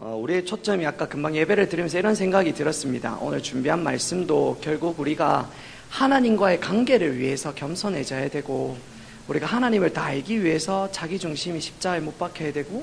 우리의 초점이 아까 금방 예배를 드리면서 이런 생각이 들었습니다. 오늘 준비한 말씀도 결국 우리가 하나님과의 관계를 위해서 겸손해져야 되고, 우리가 하나님을 다 알기 위해서 자기중심이 십자가에 못 박혀야 되고,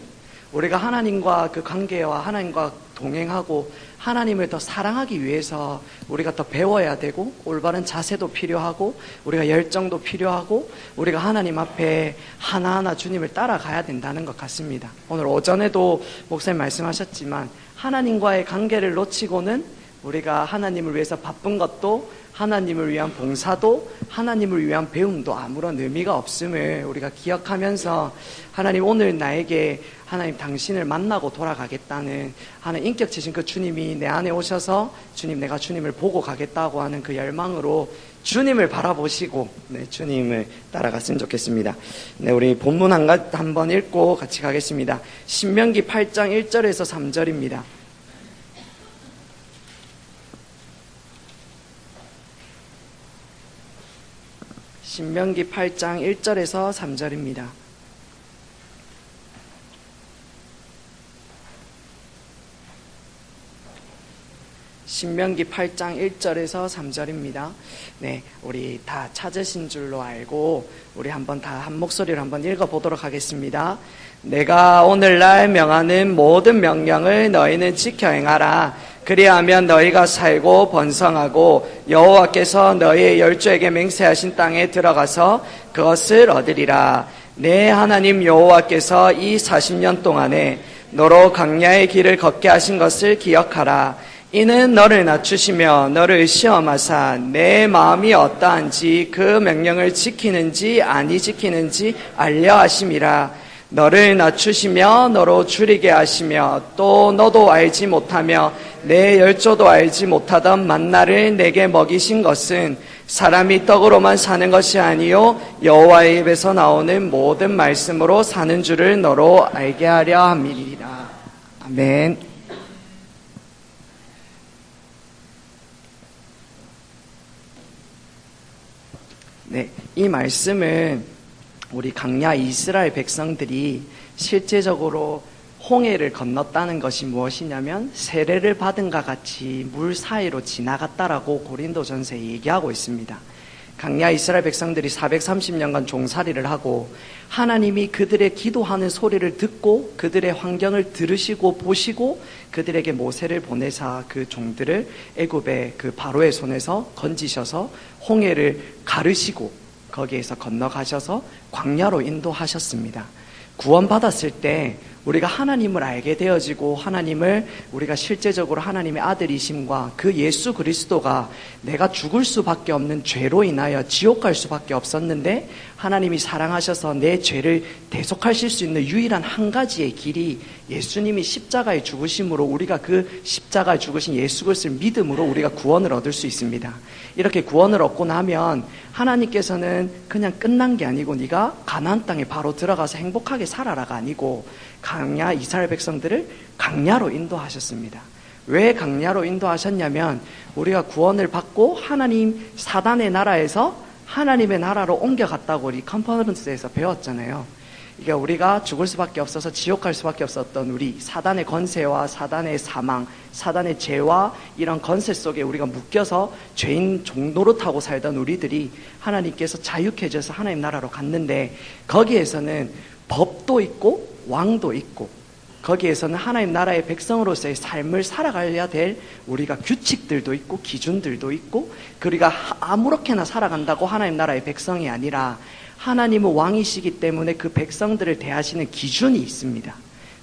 우리가 하나님과 그 관계와 하나님과 동행하고 하나님을 더 사랑하기 위해서 우리가 더 배워야 되고, 올바른 자세도 필요하고, 우리가 열정도 필요하고, 우리가 하나님 앞에 하나하나 주님을 따라가야 된다는 것 같습니다. 오늘 오전에도 목사님 말씀하셨지만, 하나님과의 관계를 놓치고는 우리가 하나님을 위해서 바쁜 것도, 하나님을 위한 봉사도, 하나님을 위한 배움도 아무런 의미가 없음을 우리가 기억하면서, 하나님 오늘 나에게 하나님 당신을 만나고 돌아가겠다는 하나님 인격체신 그 주님이 내 안에 오셔서 주님, 내가 주님을 보고 가겠다고 하는 그 열망으로 주님을 바라보시고 주님을 따라갔으면 좋겠습니다. 우리 본문 한번 읽고 같이 가겠습니다. 신명기 8장 1절에서 3절입니다. 신명기 8장 1절에서 3절입니다. 신명기 8장 1절에서 3절입니다. 우리 다 찾으신 줄로 알고 우리 한번 다 한 목소리로 한번 읽어보도록 하겠습니다. 내가 오늘날 명하는 모든 명령을 너희는 지켜 행하라. 그리하면 너희가 살고 번성하고 여호와께서 너희의 열조에게 맹세하신 땅에 들어가서 그것을 얻으리라. 내 하나님 여호와께서 이 40년 동안에 너로 광야의 길을 걷게 하신 것을 기억하라. 이는 너를 낮추시며 너를 시험하사 내 마음이 어떠한지 그 명령을 지키는지 아니 지키는지 알려 하심이라. 너를 낮추시며 너로 줄이게 하시며 또 너도 알지 못하며 내 열조도 알지 못하던 만나를 내게 먹이신 것은 사람이 떡으로만 사는 것이 아니요 여호와의 입에서 나오는 모든 말씀으로 사는 줄을 너로 알게 하려 함이니라. 아멘. 이 말씀은 우리 광야 이스라엘 백성들이 실제적으로 홍해를 건넜다는 것이 무엇이냐면 세례를 받은가 같이 물 사이로 지나갔다라고 고린도전서에 얘기하고 있습니다. 광야 이스라엘 백성들이 430년간 종살이를 하고 하나님이 그들의 기도하는 소리를 듣고 그들의 환경을 들으시고 보시고 그들에게 모세를 보내사 그 종들을 애굽의 그 바로의 손에서 건지셔서 홍해를 가르시고 거기에서 건너가셔서 광야로 인도하셨습니다. 구원받았을 때 우리가 하나님을 알게 되어지고 하나님을 우리가 실제적으로 하나님의 아들이심과 그 예수 그리스도가 내가 죽을 수밖에 없는 죄로 인하여 지옥 갈 수밖에 없었는데 하나님이 사랑하셔서 내 죄를 대속하실 수 있는 유일한 한 가지의 길이 예수님이 십자가에 죽으심으로 우리가 그 십자가에 죽으신 예수 그리스도를 믿음으로 우리가 구원을 얻을 수 있습니다. 이렇게 구원을 얻고 나면 하나님께서는 그냥 끝난 게 아니고 네가 가나안 땅에 바로 들어가서 행복하게 살아라가 아니고 광야 이스라엘 백성들을 광야로 인도하셨습니다. 왜 광야로 인도하셨냐면 우리가 구원을 받고 하나님 사단의 나라에서 하나님의 나라로 옮겨갔다고 우리 컨퍼런스에서 배웠잖아요. 이게 우리가 죽을 수밖에 없어서 지옥 갈 수밖에 없었던 우리 사단의 권세와 사단의 사망, 사단의 죄와 이런 권세 속에 우리가 묶여서 죄인 종노릇하고 살던 우리들이 하나님께서 자유케 해줘서 하나님 나라로 갔는데 거기에서는 법도 있고 왕도 있고 거기에서는 하나님 나라의 백성으로서의 삶을 살아가야 될 우리가 규칙들도 있고 기준들도 있고 우리가 아무렇게나 살아간다고 하나님 나라의 백성이 아니라 하나님은 왕이시기 때문에 그 백성들을 대하시는 기준이 있습니다.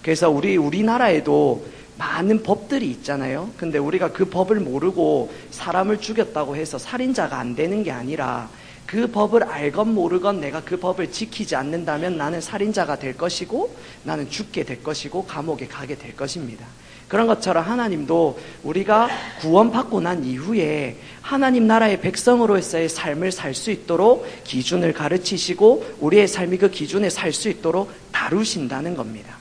그래서 우리나라에도 많은 법들이 있잖아요. 근데 우리가 그 법을 모르고 사람을 죽였다고 해서 살인자가 안 되는 게 아니라 그 법을 알건 모르건 내가 그 법을 지키지 않는다면 나는 살인자가 될 것이고 나는 죽게 될 것이고 감옥에 가게 될 것입니다. 그런 것처럼 하나님도 우리가 구원받고 난 이후에 하나님 나라의 백성으로서의 삶을 살 수 있도록 기준을 가르치시고 우리의 삶이 그 기준에 살 수 있도록 다루신다는 겁니다.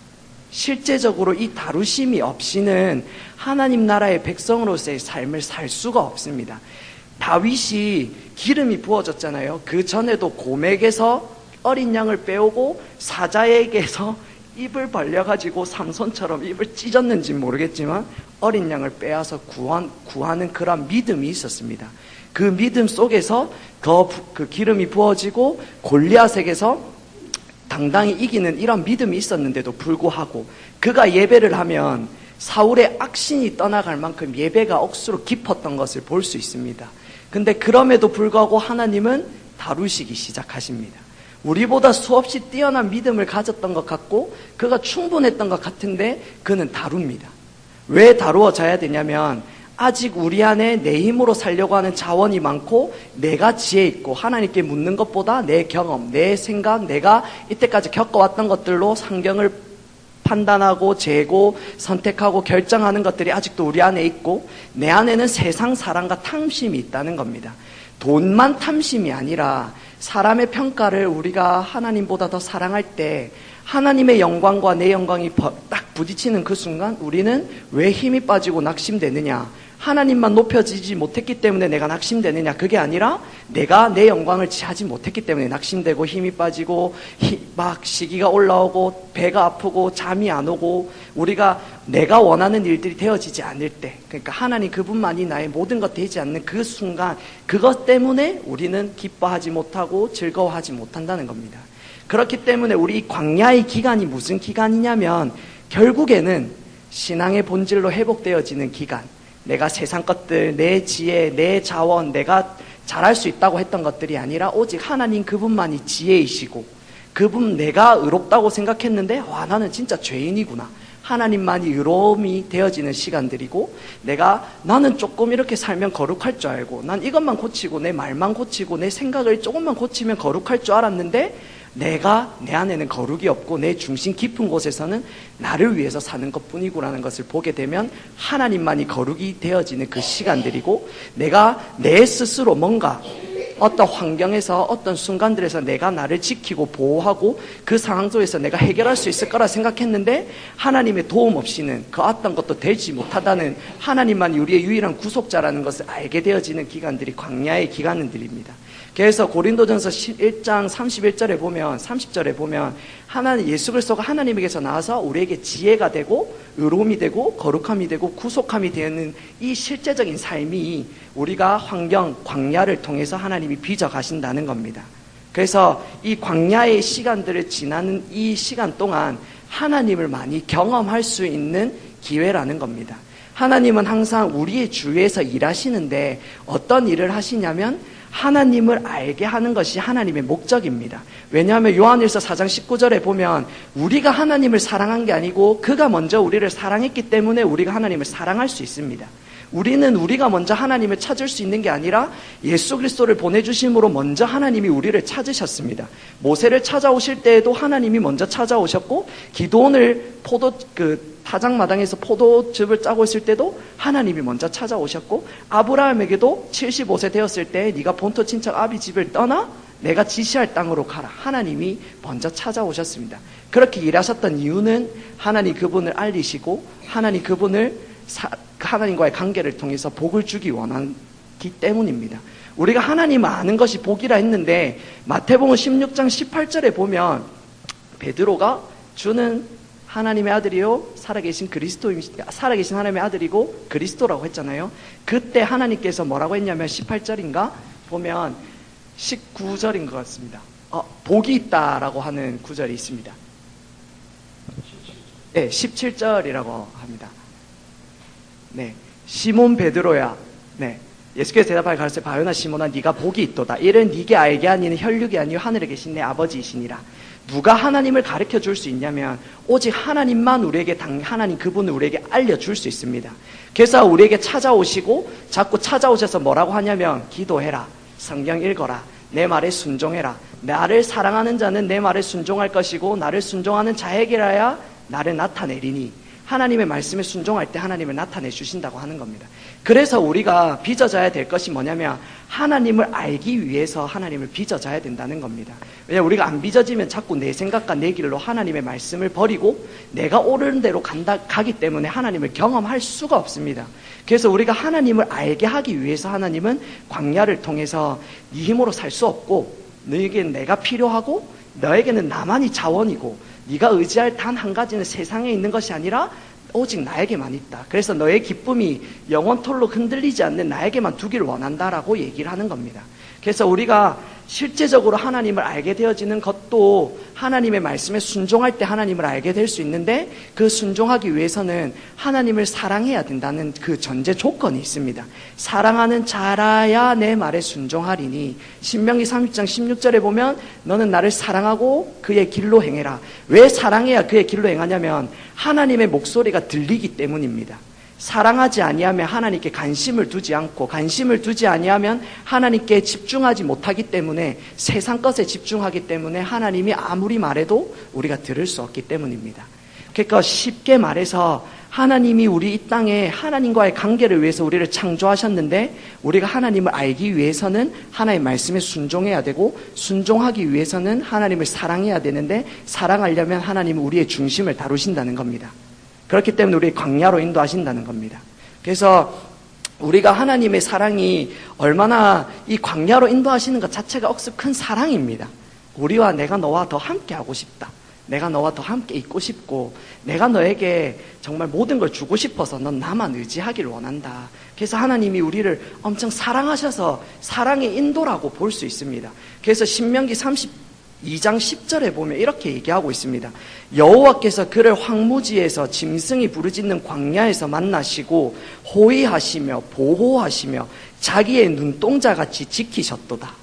실제적으로 이 다루심이 없이는 하나님 나라의 백성으로서의 삶을 살 수가 없습니다. 다윗이 기름이 부어졌잖아요. 그 전에도 고맥에서 어린 양을 빼오고 사자에게서 입을 벌려가지고 삼손처럼 입을 찢었는지 모르겠지만 어린 양을 빼앗아 구하는 그런 믿음이 있었습니다. 그 믿음 속에서 그 기름이 부어지고 골리앗에게서 당당히 이기는 이런 믿음이 있었는데도 불구하고 그가 예배를 하면 사울의 악신이 떠나갈 만큼 예배가 억수로 깊었던 것을 볼 수 있습니다. 근데 그럼에도 불구하고 하나님은 다루시기 시작하십니다. 우리보다 수없이 뛰어난 믿음을 가졌던 것 같고 그가 충분했던 것 같은데 그는 다룹니다. 왜 다루어져야 되냐면 아직 우리 안에 내 힘으로 살려고 하는 자원이 많고 내가 지혜 있고 하나님께 묻는 것보다 내 경험, 내 생각, 내가 이때까지 겪어왔던 것들로 성경을 판단하고 재고 선택하고 결정하는 것들이 아직도 우리 안에 있고 내 안에는 세상 사랑과 탐심이 있다는 겁니다. 돈만 탐심이 아니라 사람의 평가를 우리가 하나님보다 더 사랑할 때 하나님의 영광과 내 영광이 딱 부딪히는 그 순간 우리는 왜 힘이 빠지고 낙심되느냐, 하나님만 높여지지 못했기 때문에 내가 낙심되느냐, 그게 아니라 내가 내 영광을 취하지 못했기 때문에 낙심되고 힘이 빠지고 막 시기가 올라오고 배가 아프고 잠이 안 오고 우리가 내가 원하는 일들이 되어지지 않을 때, 그러니까 하나님 그분만이 나의 모든 것 되지 않는 그 순간, 그것 때문에 우리는 기뻐하지 못하고 즐거워하지 못한다는 겁니다. 그렇기 때문에 우리 이 광야의 기간이 무슨 기간이냐면 결국에는 신앙의 본질로 회복되어지는 기간, 내가 세상 것들, 내 지혜, 내 자원, 내가 잘할 수 있다고 했던 것들이 아니라 오직 하나님 그분만이 지혜이시고 그분, 내가 의롭다고 생각했는데 와, 나는 진짜 죄인이구나, 하나님만이 의로움이 되어지는 시간들이고, 나는 조금 이렇게 살면 거룩할 줄 알고 난 이것만 고치고 내 말만 고치고 내 생각을 조금만 고치면 거룩할 줄 알았는데 내 안에는 거룩이 없고 내 중심 깊은 곳에서는 나를 위해서 사는 것뿐이구라는 것을 보게 되면 하나님만이 거룩이 되어지는 그 시간들이고, 내가 내 스스로 뭔가 어떤 환경에서 어떤 순간들에서 내가 나를 지키고 보호하고 그 상황 속에서 내가 해결할 수 있을 거라 생각했는데 하나님의 도움 없이는 그 어떤 것도 되지 못하다는, 하나님만이 우리의 유일한 구속자라는 것을 알게 되어지는 기간들이 광야의 기간들입니다. 그래서 고린도전서 1장 31절에 보면, 30절에 보면 하나님, 예수 그리스도가 하나님에게서 나와서 우리에게 지혜가 되고 의로움이 되고 거룩함이 되고 구속함이 되는 이 실제적인 삶이 우리가 환경, 광야를 통해서 하나님이 빚어 가신다는 겁니다. 그래서 이 광야의 시간들을 지나는 이 시간 동안 하나님을 많이 경험할 수 있는 기회라는 겁니다. 하나님은 항상 우리의 주위에서 일하시는데 어떤 일을 하시냐면 하나님을 알게 하는 것이 하나님의 목적입니다. 왜냐하면 요한일서 4장 19절에 보면 우리가 하나님을 사랑한 게 아니고 그가 먼저 우리를 사랑했기 때문에 우리가 하나님을 사랑할 수 있습니다. 우리는 우리가 먼저 하나님을 찾을 수 있는 게 아니라 예수 그리스도를 보내주심으로 먼저 하나님이 우리를 찾으셨습니다. 모세를 찾아오실 때에도 하나님이 먼저 찾아오셨고, 기도원을 타작마당에서 포도즙을 짜고 있을 때도 하나님이 먼저 찾아오셨고, 아브라함에게도 75세 되었을 때 네가 본토 친척 아비 집을 떠나 내가 지시할 땅으로 가라, 하나님이 먼저 찾아오셨습니다. 그렇게 일하셨던 이유는 하나님 그분을 알리시고 하나님 그분을 하나님과의 관계를 통해서 복을 주기 원하기 때문입니다. 우리가 하나님을 아는 것이 복이라 했는데 마태복음 16장 18절에 보면 베드로가 주는 하나님의 아들이요 살아계신 하나님의 아들이고 그리스도라고 했잖아요. 그때 하나님께서 뭐라고 했냐면 18절인가 보면 19절인 것 같습니다. 복이 있다라고 하는 구절이 있습니다. 네, 17절이라고 합니다. 네, 시몬 베드로야. 네, 예수께서 대답하여 가르치되 바요나 시몬아, 네가 복이 있도다. 이는 네게 알게 아니는 혈육이 아니요 하늘에 계신 내 아버지이시니라. 누가 하나님을 가르쳐 줄 수 있냐면 오직 하나님만 우리에게 하나님 그분을 우리에게 알려줄 수 있습니다. 그래서 우리에게 찾아오시고 자꾸 찾아오셔서 뭐라고 하냐면 기도해라, 성경 읽어라, 내 말에 순종해라. 나를 사랑하는 자는 내 말에 순종할 것이고 나를 순종하는 자에게라야 나를 나타내리니, 하나님의 말씀에 순종할 때 하나님을 나타내 주신다고 하는 겁니다. 그래서 우리가 빚어져야 될 것이 뭐냐면 하나님을 알기 위해서 하나님을 빚어져야 된다는 겁니다. 왜냐하면 우리가 안 빚어지면 자꾸 내 생각과 내 길로 하나님의 말씀을 버리고 내가 옳은 대로 가기 때문에 하나님을 경험할 수가 없습니다. 그래서 우리가 하나님을 알게 하기 위해서 하나님은 광야를 통해서 네 힘으로 살 수 없고 너에게는 내가 필요하고 너에게는 나만이 자원이고 네가 의지할 단 한 가지는 세상에 있는 것이 아니라 오직 나에게만 있다. 그래서 너의 기쁨이 영원토록 흔들리지 않는 나에게만 두기를 원한다라고 얘기를 하는 겁니다. 그래서 우리가 실제적으로 하나님을 알게 되어지는 것도 하나님의 말씀에 순종할 때 하나님을 알게 될 수 있는데, 그 순종하기 위해서는 하나님을 사랑해야 된다는 그 전제 조건이 있습니다. 사랑하는 자라야 내 말에 순종하리니, 신명기 30장 16절에 보면 너는 나를 사랑하고 그의 길로 행해라. 왜 사랑해야 그의 길로 행하냐면 하나님의 목소리가 들리기 때문입니다. 사랑하지 아니하면 하나님께 관심을 두지 않고, 관심을 두지 아니하면 하나님께 집중하지 못하기 때문에, 세상 것에 집중하기 때문에 하나님이 아무리 말해도 우리가 들을 수 없기 때문입니다. 그러니까 쉽게 말해서 하나님이 우리 이 땅에 하나님과의 관계를 위해서 우리를 창조하셨는데, 우리가 하나님을 알기 위해서는 하나님의 말씀에 순종해야 되고, 순종하기 위해서는 하나님을 사랑해야 되는데, 사랑하려면 하나님은 우리의 중심을 다루신다는 겁니다. 그렇기 때문에 우리 광야로 인도하신다는 겁니다. 그래서 우리가 하나님의 사랑이 얼마나 이 광야로 인도하시는 것 자체가 억수 큰 사랑입니다. 우리와 내가 너와 더 함께 하고 싶다. 내가 너와 더 함께 있고 싶고, 내가 너에게 정말 모든 걸 주고 싶어서 넌 나만 의지하기를 원한다. 그래서 하나님이 우리를 엄청 사랑하셔서 사랑의 인도라고 볼 수 있습니다. 그래서 신명기 32장 10절에 보면 이렇게 얘기하고 있습니다. 여호와께서 그를 황무지에서 짐승이 부르짖는 광야에서 만나시고 호위하시며 보호하시며 자기의 눈동자같이 지키셨도다.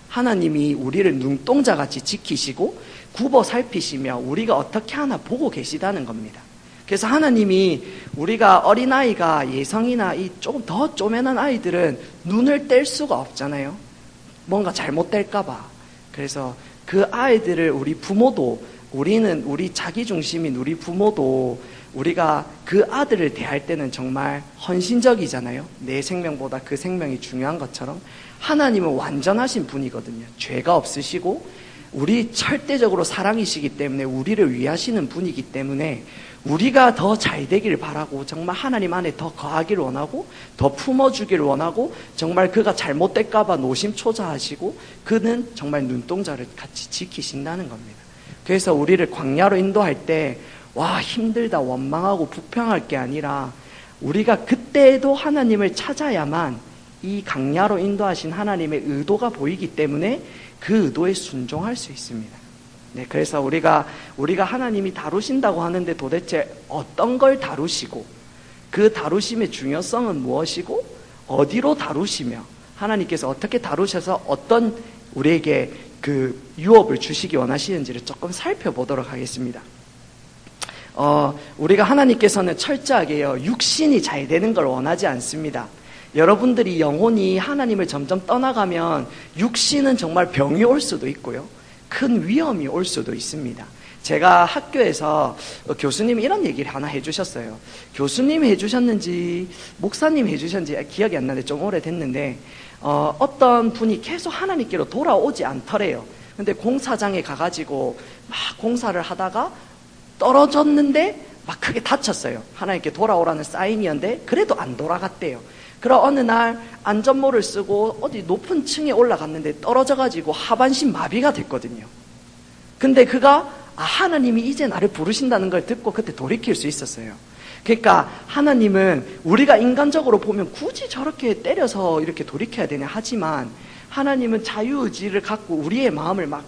하나님이 우리를 눈동자같이 지키시고 굽어 살피시며 우리가 어떻게 하나 보고 계시다는 겁니다. 그래서 하나님이, 우리가 어린아이가, 예성이나 이 조금 더 쪼매난 아이들은 눈을 뗄 수가 없잖아요. 뭔가 잘못될까봐. 그래서 그 아이들을 우리 부모도, 우리 자기중심인 우리 부모도 우리가 그 아들을 대할 때는 정말 헌신적이잖아요. 내 생명보다 그 생명이 중요한 것처럼 하나님은 완전하신 분이거든요. 죄가 없으시고 우리 절대적으로 사랑이시기 때문에 우리를 위하시는 분이기 때문에 우리가 더 잘 되기를 바라고, 정말 하나님 안에 더 거하기를 원하고 더 품어주기를 원하고, 정말 그가 잘못될까봐 노심초사하시고 그는 정말 눈동자를 같이 지키신다는 겁니다. 그래서 우리를 광야로 인도할 때 와 힘들다 원망하고 불평할 게 아니라, 우리가 그때에도 하나님을 찾아야만 이 광야로 인도하신 하나님의 의도가 보이기 때문에 그 의도에 순종할 수 있습니다. 네, 그래서 우리가 하나님이 다루신다고 하는데 도대체 어떤 걸 다루시고, 그 다루심의 중요성은 무엇이고, 어디로 다루시며, 하나님께서 어떻게 다루셔서 어떤 우리에게 그 유업을 주시기 원하시는지를 조금 살펴보도록 하겠습니다. 우리가 하나님께서는 철저하게요, 육신이 잘 되는 걸 원하지 않습니다. 여러분들이 영혼이 하나님을 점점 떠나가면 육신은 정말 병이 올 수도 있고요, 큰 위험이 올 수도 있습니다. 제가 학교에서 교수님이 이런 얘기를 하나 해주셨어요. 교수님이 해주셨는지 목사님이 해주셨는지 기억이 안 나는데 좀 오래됐는데, 어떤 분이 계속 하나님께로 돌아오지 않더래요. 근데 공사장에 가가지고 막 공사를 하다가 떨어졌는데 막 크게 다쳤어요. 하나님께 돌아오라는 사인이었는데 그래도 안 돌아갔대요. 그럼 어느 날 안전모를 쓰고 어디 높은 층에 올라갔는데 떨어져가지고 하반신 마비가 됐거든요. 근데 그가 하나님이 이제 나를 부르신다는 걸 듣고 그때 돌이킬 수 있었어요. 그러니까 하나님은 우리가 인간적으로 보면 굳이 저렇게 때려서 이렇게 돌이켜야 되냐 하지만, 하나님은 자유의지를 갖고 우리의 마음을 막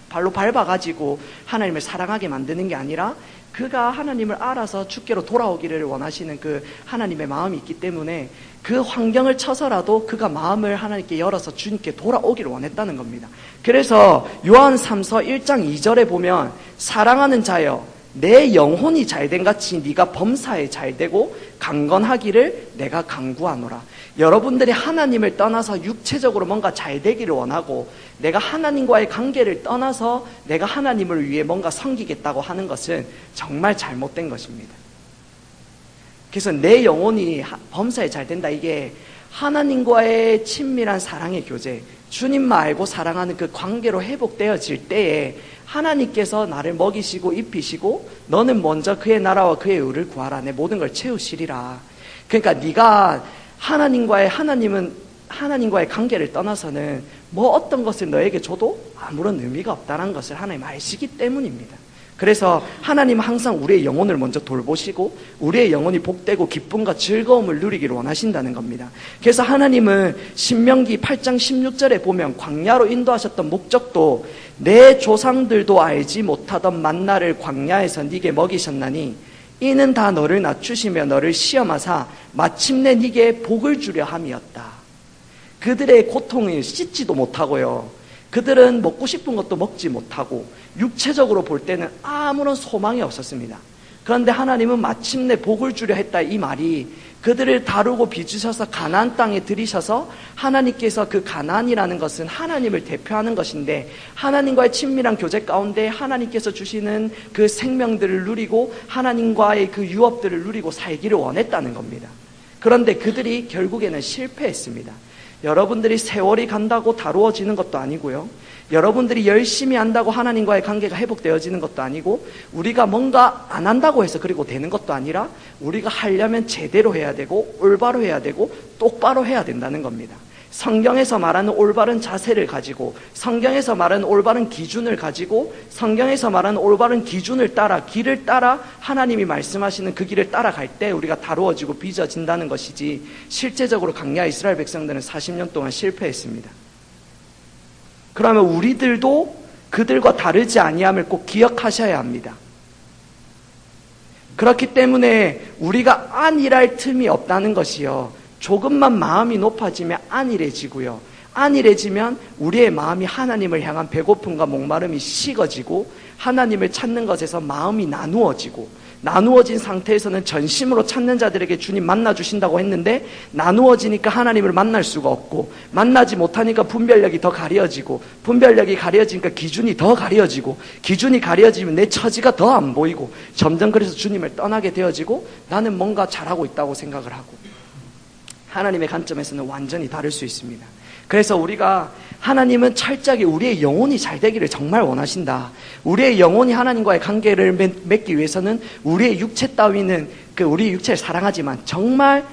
발로 밟아가지고 하나님을 사랑하게 만드는 게 아니라, 그가 하나님을 알아서 주께로 돌아오기를 원하시는 그 하나님의 마음이 있기 때문에 그 환경을 쳐서라도 그가 마음을 하나님께 열어서 주님께 돌아오기를 원했다는 겁니다. 그래서 요한 3서 1장 2절에 보면, 사랑하는 자여 내 영혼이 잘된 같이 네가 범사에 잘되고 강건하기를 내가 간구하노라. 여러분들이 하나님을 떠나서 육체적으로 뭔가 잘되기를 원하고, 내가 하나님과의 관계를 떠나서 내가 하나님을 위해 뭔가 섬기겠다고 하는 것은 정말 잘못된 것입니다. 그래서 내 영혼이 범사에 잘된다, 이게 하나님과의 친밀한 사랑의 교제, 주님만 알고 사랑하는 그 관계로 회복되어질 때에 하나님께서 나를 먹이시고 입히시고, 너는 먼저 그의 나라와 그의 의를 구하라, 내 모든 걸 채우시리라. 그러니까 네가 하나님은 하나님과의 관계를 떠나서는 뭐 어떤 것을 너에게 줘도 아무런 의미가 없다는 것을 하나님 아시기 때문입니다. 그래서 하나님은 항상 우리의 영혼을 먼저 돌보시고 우리의 영혼이 복되고 기쁨과 즐거움을 누리기를 원하신다는 겁니다. 그래서 하나님은 신명기 8장 16절에 보면 광야로 인도하셨던 목적도 내 조상들도 알지 못하던 만나를 광야에서 네게 먹이셨나니 이는 다 너를 낮추시며 너를 시험하사 마침내 네게 복을 주려 함이었다. 그들의 고통을 씻지도 못하고요, 그들은 먹고 싶은 것도 먹지 못하고 육체적으로 볼 때는 아무런 소망이 없었습니다. 그런데 하나님은 마침내 복을 주려 했다, 이 말이 그들을 다루고 빚으셔서 가나안 땅에 들이셔서 하나님께서 그 가나안이라는 것은 하나님을 대표하는 것인데 하나님과의 친밀한 교제 가운데 하나님께서 주시는 그 생명들을 누리고 하나님과의 그 유업들을 누리고 살기를 원했다는 겁니다. 그런데 그들이 결국에는 실패했습니다. 여러분들이 세월이 간다고 다루어지는 것도 아니고요, 여러분들이 열심히 한다고 하나님과의 관계가 회복되어지는 것도 아니고, 우리가 뭔가 안 한다고 해서 그리고 되는 것도 아니라 우리가 하려면 제대로 해야 되고 올바로 해야 되고 똑바로 해야 된다는 겁니다. 성경에서 말하는 올바른 자세를 가지고, 성경에서 말하는 올바른 기준을 가지고, 성경에서 말하는 올바른 기준을 따라 길을 따라 하나님이 말씀하시는 그 길을 따라갈 때 우리가 다루어지고 빚어진다는 것이지, 실제적으로 광야 이스라엘 백성들은 40년 동안 실패했습니다. 그러면 우리들도 그들과 다르지 아니함을 꼭 기억하셔야 합니다. 그렇기 때문에 우리가 안일할 틈이 없다는 것이요, 조금만 마음이 높아지면 안일해지고요, 안일해지면 우리의 마음이 하나님을 향한 배고픔과 목마름이 식어지고 하나님을 찾는 것에서 마음이 나누어지고, 나누어진 상태에서는 전심으로 찾는 자들에게 주님 만나주신다고 했는데 나누어지니까 하나님을 만날 수가 없고, 만나지 못하니까 분별력이 더 가려지고, 분별력이 가려지니까 기준이 더 가려지고, 기준이 가려지면 내 처지가 더 안 보이고, 점점 그래서 주님을 떠나게 되어지고 나는 뭔가 잘하고 있다고 생각을 하고, 하나님의 관점에서는 완전히 다를 수 있습니다. 그래서 우리가, 하나님은 철저하게 우리의 영혼이 잘 되기를 정말 원하신다. 우리의 영혼이 하나님과의 관계를 맺기 위해서는 우리의 육체 따위는 우리의 육체를 사랑하지만 정말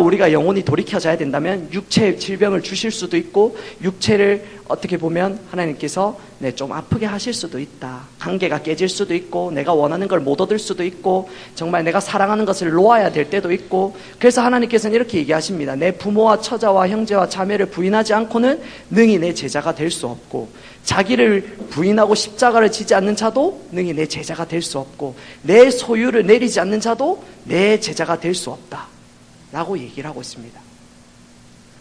우리가 영혼이 돌이켜져야 된다면 육체의 질병을 주실 수도 있고, 육체를 어떻게 보면 하나님께서 좀 아프게 하실 수도 있다. 관계가 깨질 수도 있고, 내가 원하는 걸 못 얻을 수도 있고, 정말 내가 사랑하는 것을 놓아야 될 때도 있고. 그래서 하나님께서는 이렇게 얘기하십니다. 내 부모와 처자와 형제와 자매를 부인하지 않고는 능히 내 제자가 될 수 없고, 자기를 부인하고 십자가를 지지 않는 자도 능히 내 제자가 될 수 없고, 내 소유를 내리지 않는 자도 내 제자가 될 수 없다 라고 얘기를 하고 있습니다.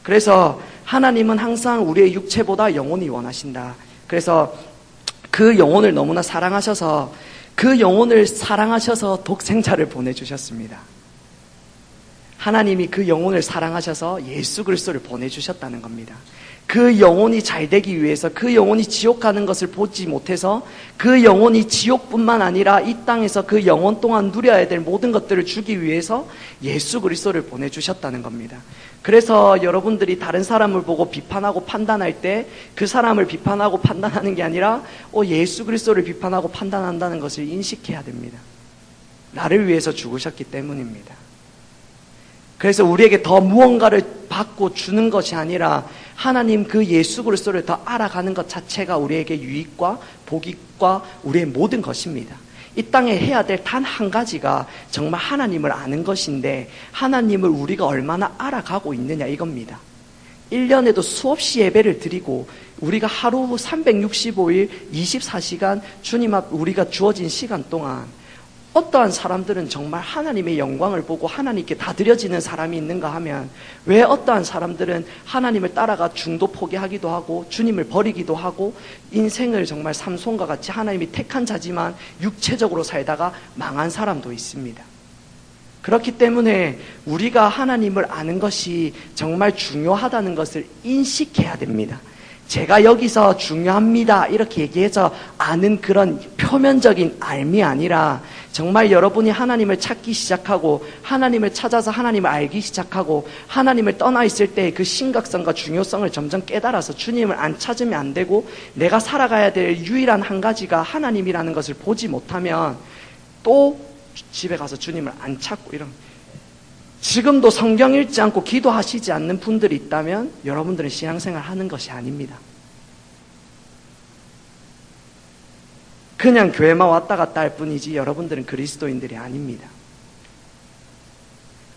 그래서 하나님은 항상 우리의 육체보다 영혼이 원하신다. 그래서 그 영혼을 너무나 사랑하셔서, 그 영혼을 사랑하셔서 독생자를 보내주셨습니다. 하나님이 그 영혼을 사랑하셔서 예수 그리스도를 보내주셨다는 겁니다. 그 영혼이 잘 되기 위해서, 그 영혼이 지옥 가는 것을 보지 못해서, 그 영혼이 지옥뿐만 아니라 이 땅에서 그 영혼 동안 누려야 될 모든 것들을 주기 위해서 예수 그리스도를 보내주셨다는 겁니다. 그래서 여러분들이 다른 사람을 보고 비판하고 판단할 때 그 사람을 비판하고 판단하는 게 아니라 예수 그리스도를 비판하고 판단한다는 것을 인식해야 됩니다. 나를 위해서 죽으셨기 때문입니다. 그래서 우리에게 더 무언가를 받고 주는 것이 아니라 하나님 그 예수 그리스도를 더 알아가는 것 자체가 우리에게 유익과 복과 우리의 모든 것입니다. 이 땅에 해야 될 단 한 가지가 정말 하나님을 아는 것인데, 하나님을 우리가 얼마나 알아가고 있느냐 이겁니다. 1년에도 수없이 예배를 드리고 우리가 하루 365일 24시간 주님 앞 우리가 주어진 시간 동안 어떠한 사람들은 정말 하나님의 영광을 보고 하나님께 다 드려지는 사람이 있는가 하면, 왜 어떠한 사람들은 하나님을 따라가 중도 포기하기도 하고 주님을 버리기도 하고 인생을 정말 삼손과 같이 하나님이 택한 자지만 육체적으로 살다가 망한 사람도 있습니다. 그렇기 때문에 우리가 하나님을 아는 것이 정말 중요하다는 것을 인식해야 됩니다. 제가 여기서 중요합니다 이렇게 얘기해서 아는 그런 표면적인 알미 아니라, 정말 여러분이 하나님을 찾기 시작하고 하나님을 찾아서 하나님을 알기 시작하고 하나님을 떠나 있을 때 그 심각성과 중요성을 점점 깨달아서 주님을 안 찾으면 안 되고, 내가 살아가야 될 유일한 한 가지가 하나님이라는 것을 보지 못하면 또 집에 가서 주님을 안 찾고 지금도 성경 읽지 않고 기도하시지 않는 분들이 있다면 여러분들은 신앙생활 하는 것이 아닙니다. 그냥 교회만 왔다 갔다 할 뿐이지 여러분들은 그리스도인들이 아닙니다.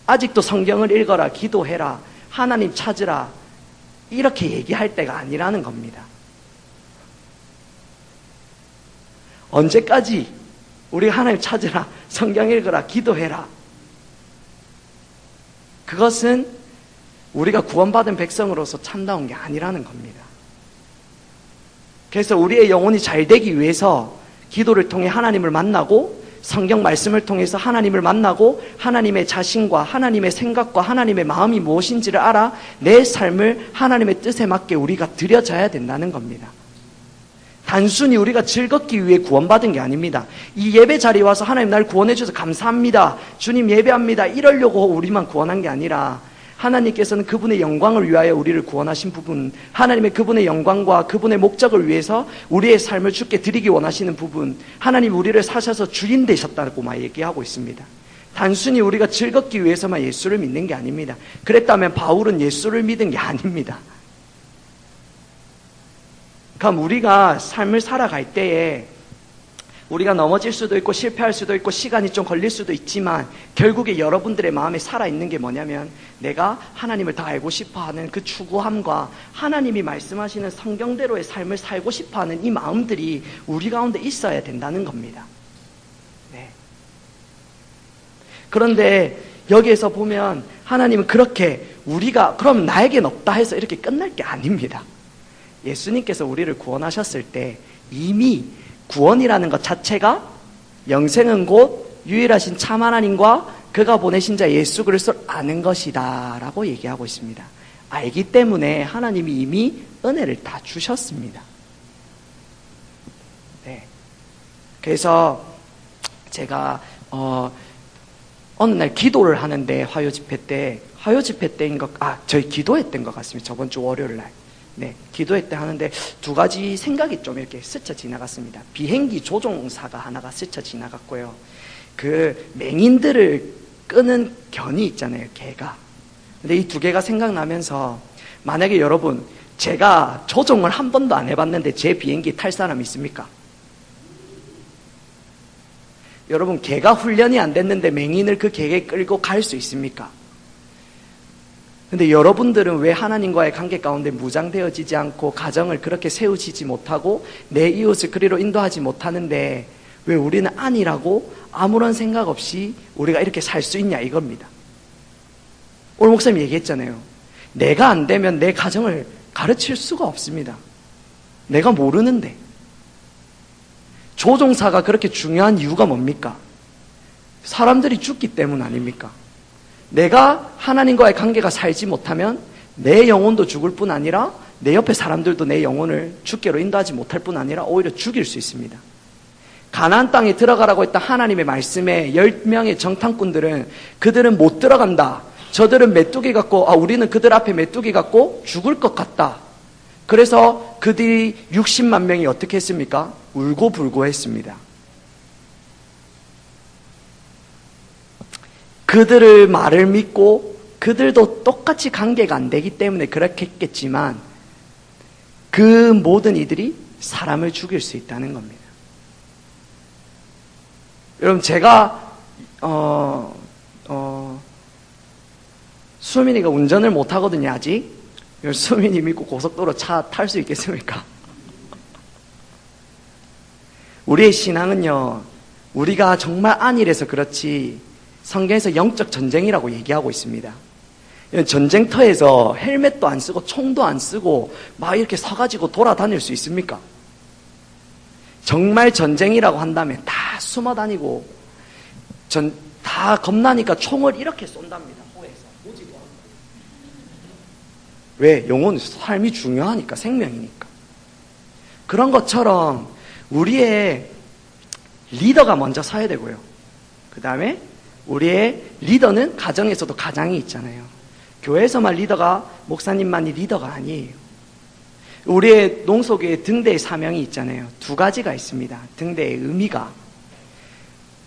아직도 성경을 읽어라, 기도해라, 하나님 찾으라 이렇게 얘기할 때가 아니라는 겁니다. 언제까지 우리가 하나님 찾으라, 성경 읽어라, 기도해라. 그것은 우리가 구원받은 백성으로서 참다운 게 아니라는 겁니다. 그래서 우리의 영혼이 잘 되기 위해서 기도를 통해 하나님을 만나고 성경 말씀을 통해서 하나님을 만나고 하나님의 자신과 하나님의 생각과 하나님의 마음이 무엇인지를 알아 내 삶을 하나님의 뜻에 맞게 우리가 드려져야 된다는 겁니다. 단순히 우리가 즐겁기 위해 구원받은 게 아닙니다. 이 예배 자리에 와서 하나님 날 구원해 주셔서 감사합니다, 주님 예배합니다 이러려고 우리만 구원한 게 아니라 하나님께서는 그분의 영광을 위하여 우리를 구원하신 부분, 하나님의 그분의 영광과 그분의 목적을 위해서 우리의 삶을 주께 드리기 원하시는 부분, 하나님 우리를 사셔서 주인 되셨다고 막 얘기하고 있습니다. 단순히 우리가 즐겁기 위해서만 예수를 믿는 게 아닙니다. 그랬다면 바울은 예수를 믿은 게 아닙니다. 그럼 우리가 삶을 살아갈 때에 우리가 넘어질 수도 있고 실패할 수도 있고 시간이 좀 걸릴 수도 있지만 결국에 여러분들의 마음에 살아있는 게 뭐냐면 내가 하나님을 더 알고 싶어하는 그 추구함과 하나님이 말씀하시는 성경대로의 삶을 살고 싶어하는 이 마음들이 우리 가운데 있어야 된다는 겁니다. 네. 그런데 여기에서 보면 하나님은 그렇게 우리가 그럼 나에겐 없다 해서 이렇게 끝날 게 아닙니다. 예수님께서 우리를 구원하셨을 때 이미 구원이라는 것 자체가 영생은 곧 유일하신 참 하나님과 그가 보내신 자 예수 그리스도를 아는 것이다 라고 얘기하고 있습니다. 알기 때문에 하나님이 이미 은혜를 다 주셨습니다. 네. 그래서 제가 어느 날 기도를 하는데 화요 집회 때인 것, 저희 기도했던 것 같습니다. 저번 주 월요일 날. 네, 기도회 때 하는데 두 가지 생각이 좀 이렇게 스쳐 지나갔습니다. 비행기 조종사가 하나가 스쳐 지나갔고요. 그 맹인들을 끄는 견이 있잖아요, 개가. 근데 이 두 개가 생각나면서 만약에 여러분, 제가 조종을 한 번도 안 해봤는데 제 비행기 탈 사람 있습니까? 여러분, 개가 훈련이 안 됐는데 맹인을 그 개에 끌고 갈 수 있습니까? 근데 여러분들은 왜 하나님과의 관계 가운데 무장되어지지 않고 가정을 그렇게 세우시지 못하고 내 이웃을 그리로 인도하지 못하는데 왜 우리는 아니라고 아무런 생각 없이 우리가 이렇게 살 수 있냐 이겁니다. 오늘 목사님이 얘기했잖아요. 내가 안 되면 내 가정을 가르칠 수가 없습니다. 내가 모르는데. 조종사가 그렇게 중요한 이유가 뭡니까? 사람들이 죽기 때문 아닙니까? 내가 하나님과의 관계가 살지 못하면 내 영혼도 죽을 뿐 아니라 내 옆에 사람들도 내 영혼을 주께로 인도하지 못할 뿐 아니라 오히려 죽일 수 있습니다. 가나안 땅에 들어가라고 했던 하나님의 말씀에 10명의 정탐꾼들은 그들은 못 들어간다. 저들은 메뚜기 같고 우리는 그들 앞에 메뚜기 같고 죽을 것 같다. 그래서 그들이 60만 명이 어떻게 했습니까? 울고불고 했습니다. 그들의 말을 믿고 그들도 똑같이 관계가 안 되기 때문에 그렇게 했겠지만 그 모든 이들이 사람을 죽일 수 있다는 겁니다. 여러분 제가 수민이가 운전을 못하거든요 아직. 수민이 믿고 고속도로 차 탈 수 있겠습니까? 우리의 신앙은요 우리가 정말 안일해서 그렇지 성경에서 영적 전쟁이라고 얘기하고 있습니다. 전쟁터에서 헬멧도 안 쓰고 총도 안 쓰고 막 이렇게 서가지고 돌아다닐 수 있습니까? 정말 전쟁이라고 한다면 다 숨어 다니고 다 겁나니까 총을 이렇게 쏜답니다. 호에서 오지도 않고. 왜? 영혼 삶이 중요하니까, 생명이니까. 그런 것처럼 우리의 리더가 먼저 서야 되고요. 그 다음에 우리의 리더는 가정에서도 가장이 있잖아요. 교회에서만 리더가, 목사님만이 리더가 아니에요. 우리의 농소교회 등대의 사명이 있잖아요. 두 가지가 있습니다. 등대의 의미가.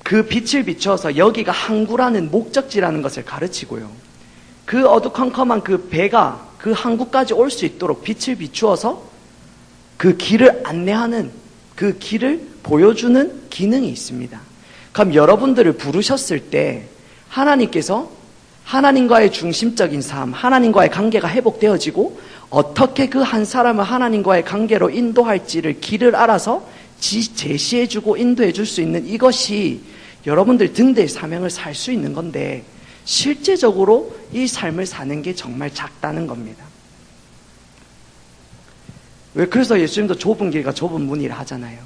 그 빛을 비추어서 여기가 항구라는 목적지라는 것을 가르치고요. 그 어두컴컴한 그 배가 그 항구까지 올 수 있도록 빛을 비추어서 그 길을 안내하는, 그 길을 보여주는 기능이 있습니다. 그럼 여러분들을 부르셨을 때 하나님께서 하나님과의 중심적인 삶, 하나님과의 관계가 회복되어지고 어떻게 그 한 사람을 하나님과의 관계로 인도할지를 길을 알아서 제시해주고 인도해줄 수 있는 이것이 여러분들 등대의 사명을 살 수 있는 건데, 실제적으로 이 삶을 사는 게 정말 작다는 겁니다. 그래서 예수님도 좁은 길과 좁은 문이라 하잖아요.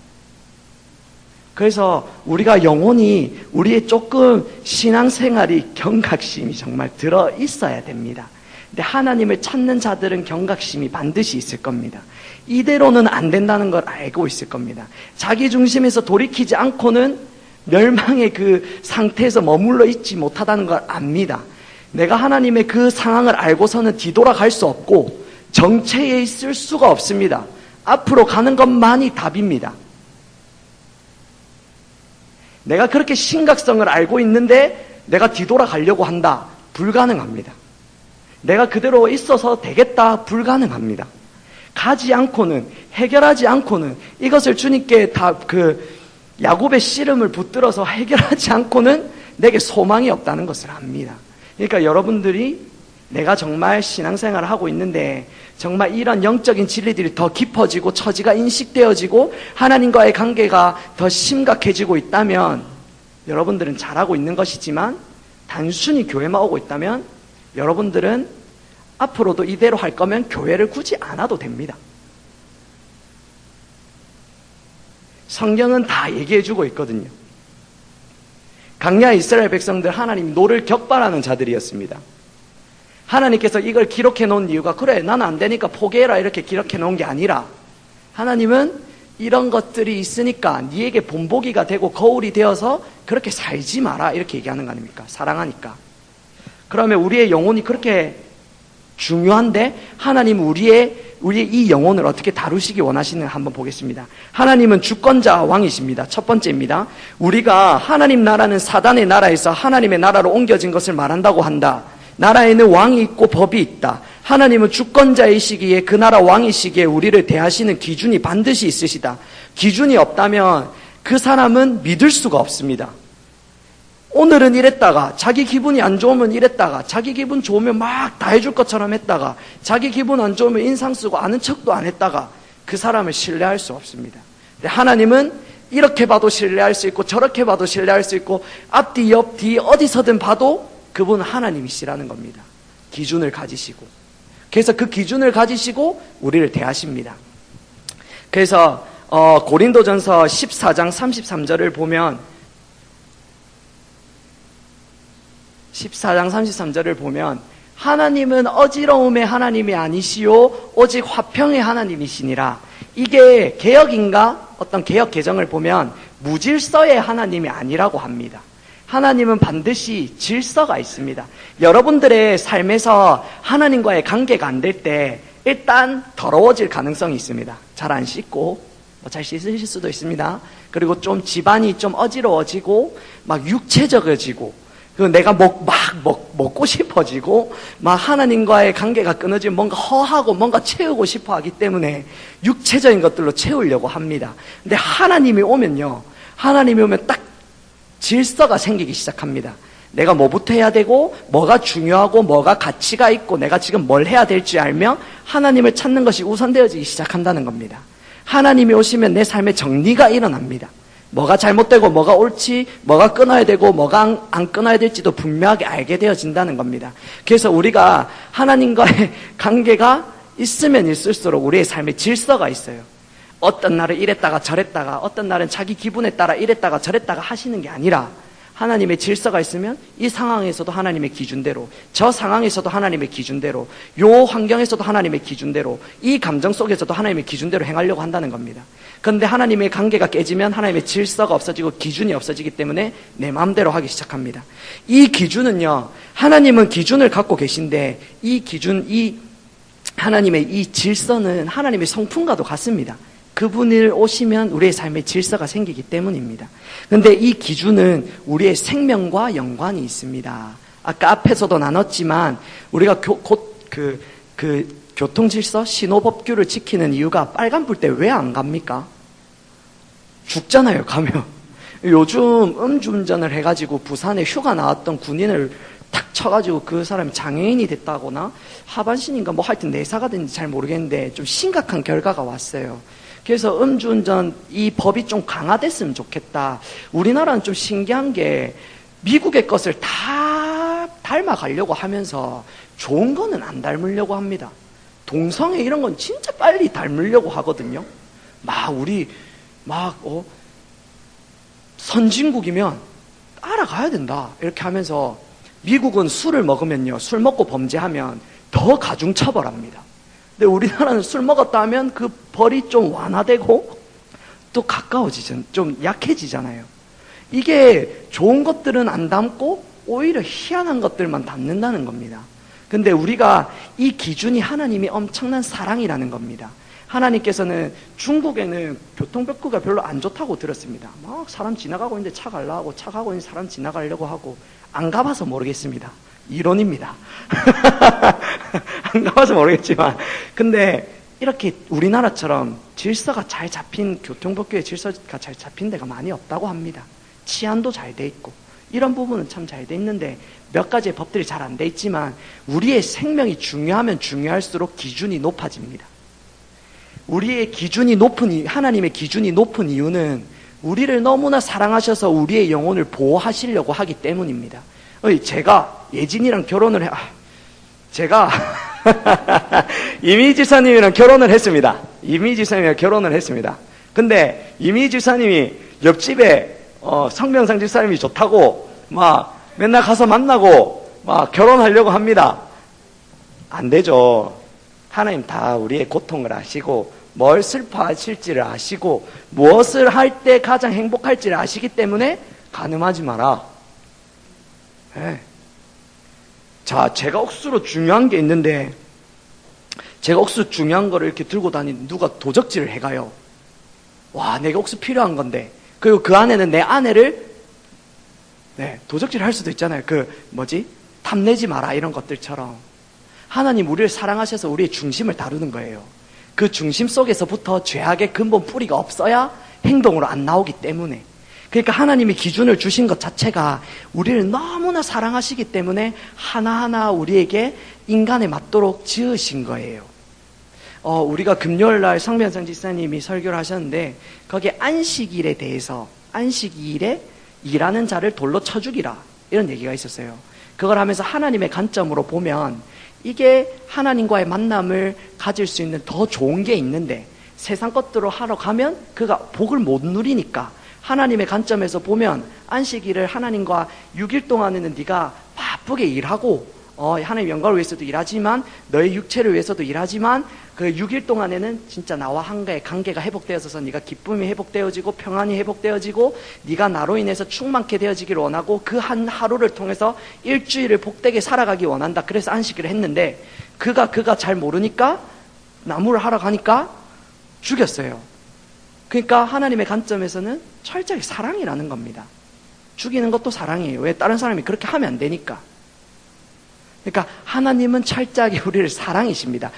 그래서 우리가 영혼이, 우리의 조금 신앙생활이 경각심이 정말 들어 있어야 됩니다. 근데 하나님을 찾는 자들은 경각심이 반드시 있을 겁니다. 이대로는 안 된다는 걸 알고 있을 겁니다. 자기 중심에서 돌이키지 않고는 멸망의 그 상태에서 머물러 있지 못하다는 걸 압니다. 내가 하나님의 그 상황을 알고서는 뒤돌아갈 수 없고 정체에 있을 수가 없습니다. 앞으로 가는 것만이 답입니다. 내가 그렇게 심각성을 알고 있는데 내가 뒤돌아가려고 한다. 불가능합니다. 내가 그대로 있어서 되겠다. 불가능합니다. 가지 않고는, 해결하지 않고는, 이것을 주님께 다 야곱의 씨름을 붙들어서 해결하지 않고는 내게 소망이 없다는 것을 압니다. 그러니까 여러분들이 내가 정말 신앙생활을 하고 있는데 정말 이런 영적인 진리들이 더 깊어지고 처지가 인식되어지고 하나님과의 관계가 더 심각해지고 있다면 여러분들은 잘하고 있는 것이지만, 단순히 교회만 오고 있다면 여러분들은 앞으로도 이대로 할 거면 교회를 굳이 안 와도 됩니다. 성경은 다 얘기해주고 있거든요. 강야 이스라엘 백성들, 하나님 노를 격발하는 자들이었습니다. 하나님께서 이걸 기록해 놓은 이유가, 그래 나는 안 되니까 포기해라 이렇게 기록해 놓은 게 아니라, 하나님은 이런 것들이 있으니까 네에게 본보기가 되고 거울이 되어서 그렇게 살지 마라 이렇게 얘기하는 거 아닙니까? 사랑하니까. 그러면 우리의 영혼이 그렇게 중요한데 하나님은 우리의 이 영혼을 어떻게 다루시기 원하시는가 한번 보겠습니다. 하나님은 주권자 왕이십니다. 첫 번째입니다. 우리가 하나님 나라는 사단의 나라에서 하나님의 나라로 옮겨진 것을 말한다고 한다. 나라에는 왕이 있고 법이 있다. 하나님은 주권자이시기에, 그 나라 왕이시기에 우리를 대하시는 기준이 반드시 있으시다. 기준이 없다면 그 사람은 믿을 수가 없습니다. 오늘은 이랬다가, 자기 기분이 안 좋으면 이랬다가, 자기 기분 좋으면 막 다 해줄 것처럼 했다가, 자기 기분 안 좋으면 인상 쓰고 아는 척도 안 했다가, 그 사람을 신뢰할 수 없습니다. 근데 하나님은 이렇게 봐도 신뢰할 수 있고 저렇게 봐도 신뢰할 수 있고 앞뒤 옆뒤 어디서든 봐도 그분은 하나님이시라는 겁니다. 기준을 가지시고, 그래서 그 기준을 가지시고 우리를 대하십니다. 그래서 고린도전서 14장 33절을 보면, 14장 33절을 보면 하나님은 어지러움의 하나님이 아니시오 오직 화평의 하나님이시니라. 이게 개역인가? 어떤 개역 개정을 보면 무질서의 하나님이 아니라고 합니다. 하나님은 반드시 질서가 있습니다. 여러분들의 삶에서 하나님과의 관계가 안 될 때 일단 더러워질 가능성이 있습니다. 잘 안 씻고, 잘 씻으실 수도 있습니다. 그리고 좀 집안이 좀 어지러워지고 막 육체적이지고, 내가 먹고 싶어지고, 막 하나님과의 관계가 끊어지면 뭔가 허하고 뭔가 채우고 싶어 하기 때문에 육체적인 것들로 채우려고 합니다. 근데 하나님이 오면 딱 질서가 생기기 시작합니다. 내가 뭐부터 해야 되고, 뭐가 중요하고, 뭐가 가치가 있고, 내가 지금 뭘 해야 될지 알며 하나님을 찾는 것이 우선되어지기 시작한다는 겁니다. 하나님이 오시면 내 삶에 정리가 일어납니다. 뭐가 잘못되고 뭐가 옳지, 뭐가 끊어야 되고 뭐가 안 끊어야 될지도 분명하게 알게 되어진다는 겁니다. 그래서 우리가 하나님과의 관계가 있으면 있을수록 우리의 삶에 질서가 있어요. 어떤 날은 이랬다가 저랬다가, 어떤 날은 자기 기분에 따라 이랬다가 저랬다가 하시는 게 아니라, 하나님의 질서가 있으면 이 상황에서도 하나님의 기준대로, 저 상황에서도 하나님의 기준대로, 요 환경에서도 하나님의 기준대로, 이 감정 속에서도 하나님의 기준대로 행하려고 한다는 겁니다. 그런데 하나님의 관계가 깨지면 하나님의 질서가 없어지고 기준이 없어지기 때문에 내 마음대로 하기 시작합니다. 이 기준은요, 하나님은 기준을 갖고 계신데 이 기준, 이 하나님의 이 질서는 하나님의 성품과도 같습니다. 그분을 오시면 우리의 삶에 질서가 생기기 때문입니다. 그런데 이 기준은 우리의 생명과 연관이 있습니다. 아까 앞에서도 나눴지만 우리가 교통질서, 신호법규를 지키는 이유가 빨간불 때 왜 안 갑니까? 죽잖아요, 가면. 요즘 음주운전을 해가지고 부산에 휴가 나왔던 군인을 탁 쳐가지고 그 사람이 장애인이 됐다거나 하반신인가 뭐 하여튼 내사가 됐는지 잘 모르겠는데 좀 심각한 결과가 왔어요. 그래서 음주운전 이 법이 좀 강화됐으면 좋겠다. 우리나라는 좀 신기한 게 미국의 것을 다 닮아가려고 하면서 좋은 거는 안 닮으려고 합니다. 동성애 이런 건 진짜 빨리 닮으려고 하거든요. 선진국이면 알아가야 된다 이렇게 하면서 미국은 술을 먹으면요, 술 먹고 범죄하면 더 가중처벌합니다. 근데 우리나라는 술 먹었다 하면 그 벌이 좀 완화되고 또 좀 약해지잖아요. 이게 좋은 것들은 안 담고 오히려 희한한 것들만 담는다는 겁니다. 근데 우리가 이 기준이 하나님이 엄청난 사랑이라는 겁니다. 하나님께서는 중국에는 교통법규가 별로 안 좋다고 들었습니다. 막 사람 지나가고 있는데 차 가려고, 차 가고 있는 사람 지나가려고 하고. 안 가봐서 모르겠습니다. 이론입니다. 안 가봐서 모르겠지만. 근데 이렇게 우리나라처럼 질서가 잘 잡힌, 교통법규의 질서가 잘 잡힌 데가 많이 없다고 합니다. 치안도 잘 돼 있고. 이런 부분은 참 잘 돼 있는데 몇 가지의 법들이 잘 안 돼 있지만 우리의 생명이 중요하면 중요할수록 기준이 높아집니다. 우리의 기준이 하나님의 기준이 높은 이유는 우리를 너무나 사랑하셔서 우리의 영혼을 보호하시려고 하기 때문입니다. 제가 예진이랑 제가 이미 지사님이랑 결혼을 했습니다. 근데 이미 지사님이 옆집에 성명상 지사님이 좋다고 막 맨날 가서 만나고 막 결혼하려고 합니다. 안 되죠. 하나님 다 우리의 고통을 아시고 뭘 슬퍼하실지를 아시고 무엇을 할 때 가장 행복할지를 아시기 때문에 가늠하지 마라. 네. 자, 제가 억수로 중요한 게 있는데 제가 억수 중요한 거를 이렇게 들고 다니는 누가 도적질을 해가요. 와, 내가 억수 필요한 건데. 그리고 그 안에는 내 아내를 도적질 할 수도 있잖아요. 탐내지 마라 이런 것들처럼. 하나님 우리를 사랑하셔서 우리의 중심을 다루는 거예요. 그 중심 속에서부터 죄악의 근본 뿌리가 없어야 행동으로 안 나오기 때문에. 그러니까 하나님이 기준을 주신 것 자체가 우리를 너무나 사랑하시기 때문에 하나하나 우리에게 인간에 맞도록 지으신 거예요. 우리가 금요일날 성변상 지사님이 설교를 하셨는데 거기에 안식일에 대해서 안식일에 일하는 자를 돌로 쳐 죽이라 이런 얘기가 있었어요. 그걸 하면서 하나님의 관점으로 보면 이게 하나님과의 만남을 가질 수 있는 더 좋은 게 있는데 세상 것들로 하러 가면 그가 복을 못 누리니까 하나님의 관점에서 보면 안식일을 하나님과 6일 동안에는 네가 바쁘게 일하고 하나님 영광을 위해서도 일하지만 너의 육체를 위해서도 일하지만 그 6일 동안에는 진짜 나와 한가의 관계가 회복되어서 네가 기쁨이 회복되어지고 평안이 회복되어지고 네가 나로 인해서 충만케 되어지기를 원하고 그 한 하루를 통해서 일주일을 복되게 살아가기 원한다. 그래서 안식일을 했는데 그가 잘 모르니까 나무를 하러 가니까 죽였어요. 그러니까 하나님의 관점에서는 철저히 사랑이라는 겁니다. 죽이는 것도 사랑이에요. 왜? 다른 사람이 그렇게 하면 안 되니까. 그러니까 하나님은 철저하게 우리를 사랑이십니다.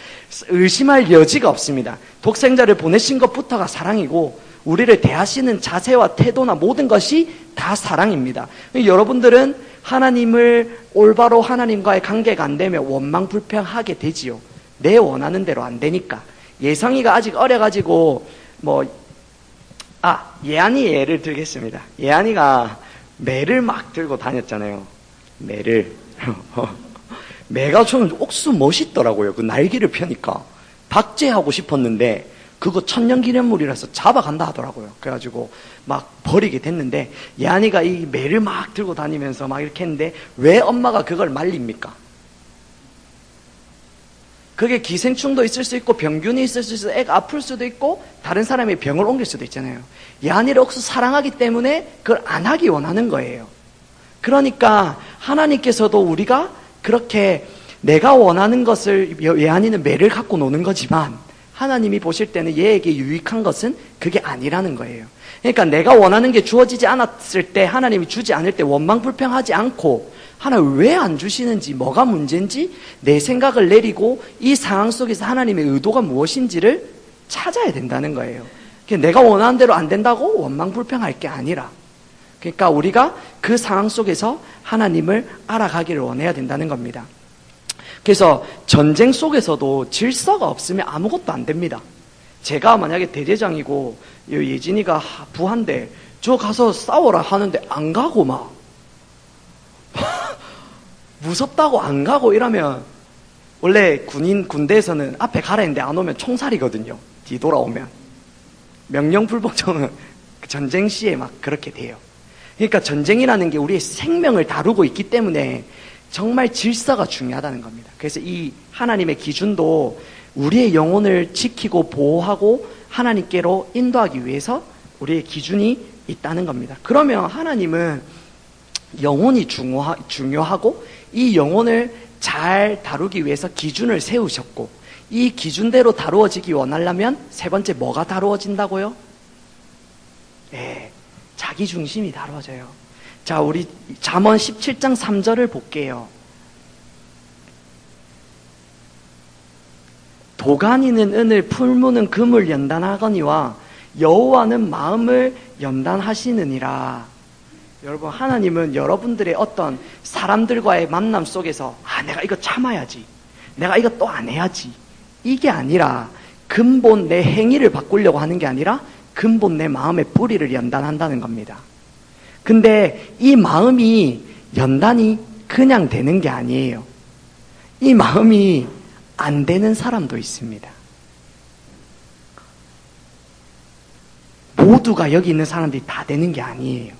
의심할 여지가 없습니다. 독생자를 보내신 것부터가 사랑이고 우리를 대하시는 자세와 태도나 모든 것이 다 사랑입니다. 여러분들은 하나님을 올바로 하나님과의 관계가 안 되면 원망불평하게 되지요. 내 원하는 대로 안 되니까. 예성이가 아직 어려가지고 예안이 예를 들겠습니다. 예안이가 매를 막 들고 다녔잖아요. 매를. 매가 저는 옥수 멋있더라고요. 그 날개를 펴니까. 박제하고 싶었는데 그거 천년기념물이라서 잡아간다 하더라고요. 그래가지고 막 버리게 됐는데 예안이가 이 매를 막 들고 다니면서 막 이렇게 했는데 왜 엄마가 그걸 말립니까? 그게 기생충도 있을 수 있고 병균이 있을 수 있고 애가 아플 수도 있고 다른 사람의 병을 옮길 수도 있잖아요. 예안이를 억수 사랑하기 때문에 그걸 안 하기 원하는 거예요. 그러니까 하나님께서도 우리가 그렇게 내가 원하는 것을 예안이는 매를 갖고 노는 거지만 하나님이 보실 때는 얘에게 유익한 것은 그게 아니라는 거예요. 그러니까 내가 원하는 게 주어지지 않았을 때, 하나님이 주지 않을 때 원망불평하지 않고 하나님 왜 안 주시는지, 뭐가 문제인지 내 생각을 내리고 이 상황 속에서 하나님의 의도가 무엇인지를 찾아야 된다는 거예요. 내가 원하는 대로 안 된다고 원망불평할 게 아니라, 그러니까 우리가 그 상황 속에서 하나님을 알아가기를 원해야 된다는 겁니다. 그래서 전쟁 속에서도 질서가 없으면 아무것도 안 됩니다. 제가 만약에 대대장이고 예진이가 부한데 저 가서 싸워라 하는데 안 가고 막 무섭다고 안 가고 이러면, 원래 군대에서는 앞에 가라 했는데 안 오면 총살이거든요. 뒤돌아오면. 명령불복종은 전쟁 시에 막 그렇게 돼요. 그러니까 전쟁이라는 게 우리의 생명을 다루고 있기 때문에 정말 질서가 중요하다는 겁니다. 그래서 이 하나님의 기준도 우리의 영혼을 지키고 보호하고 하나님께로 인도하기 위해서 우리의 기준이 있다는 겁니다. 그러면 하나님은 영혼이 중요하고 이 영혼을 잘 다루기 위해서 기준을 세우셨고, 이 기준대로 다루어지기 원하려면 세 번째 뭐가 다루어진다고요? 네, 자기 중심이 다루어져요. 자, 우리 잠언 17장 3절을 볼게요. 도가니는 은을, 풀무는 금을 연단하거니와 여호와는 마음을 연단하시느니라. 여러분, 하나님은 여러분들의 어떤 사람들과의 만남 속에서 내가 이거 참아야지, 내가 이거 또 안 해야지, 이게 아니라 근본 내 행위를 바꾸려고 하는 게 아니라 근본 내 마음의 뿌리를 연단한다는 겁니다. 근데 이 마음이 연단이 그냥 되는 게 아니에요. 이 마음이 안 되는 사람도 있습니다. 모두가 여기 있는 사람들이 다 되는 게 아니에요.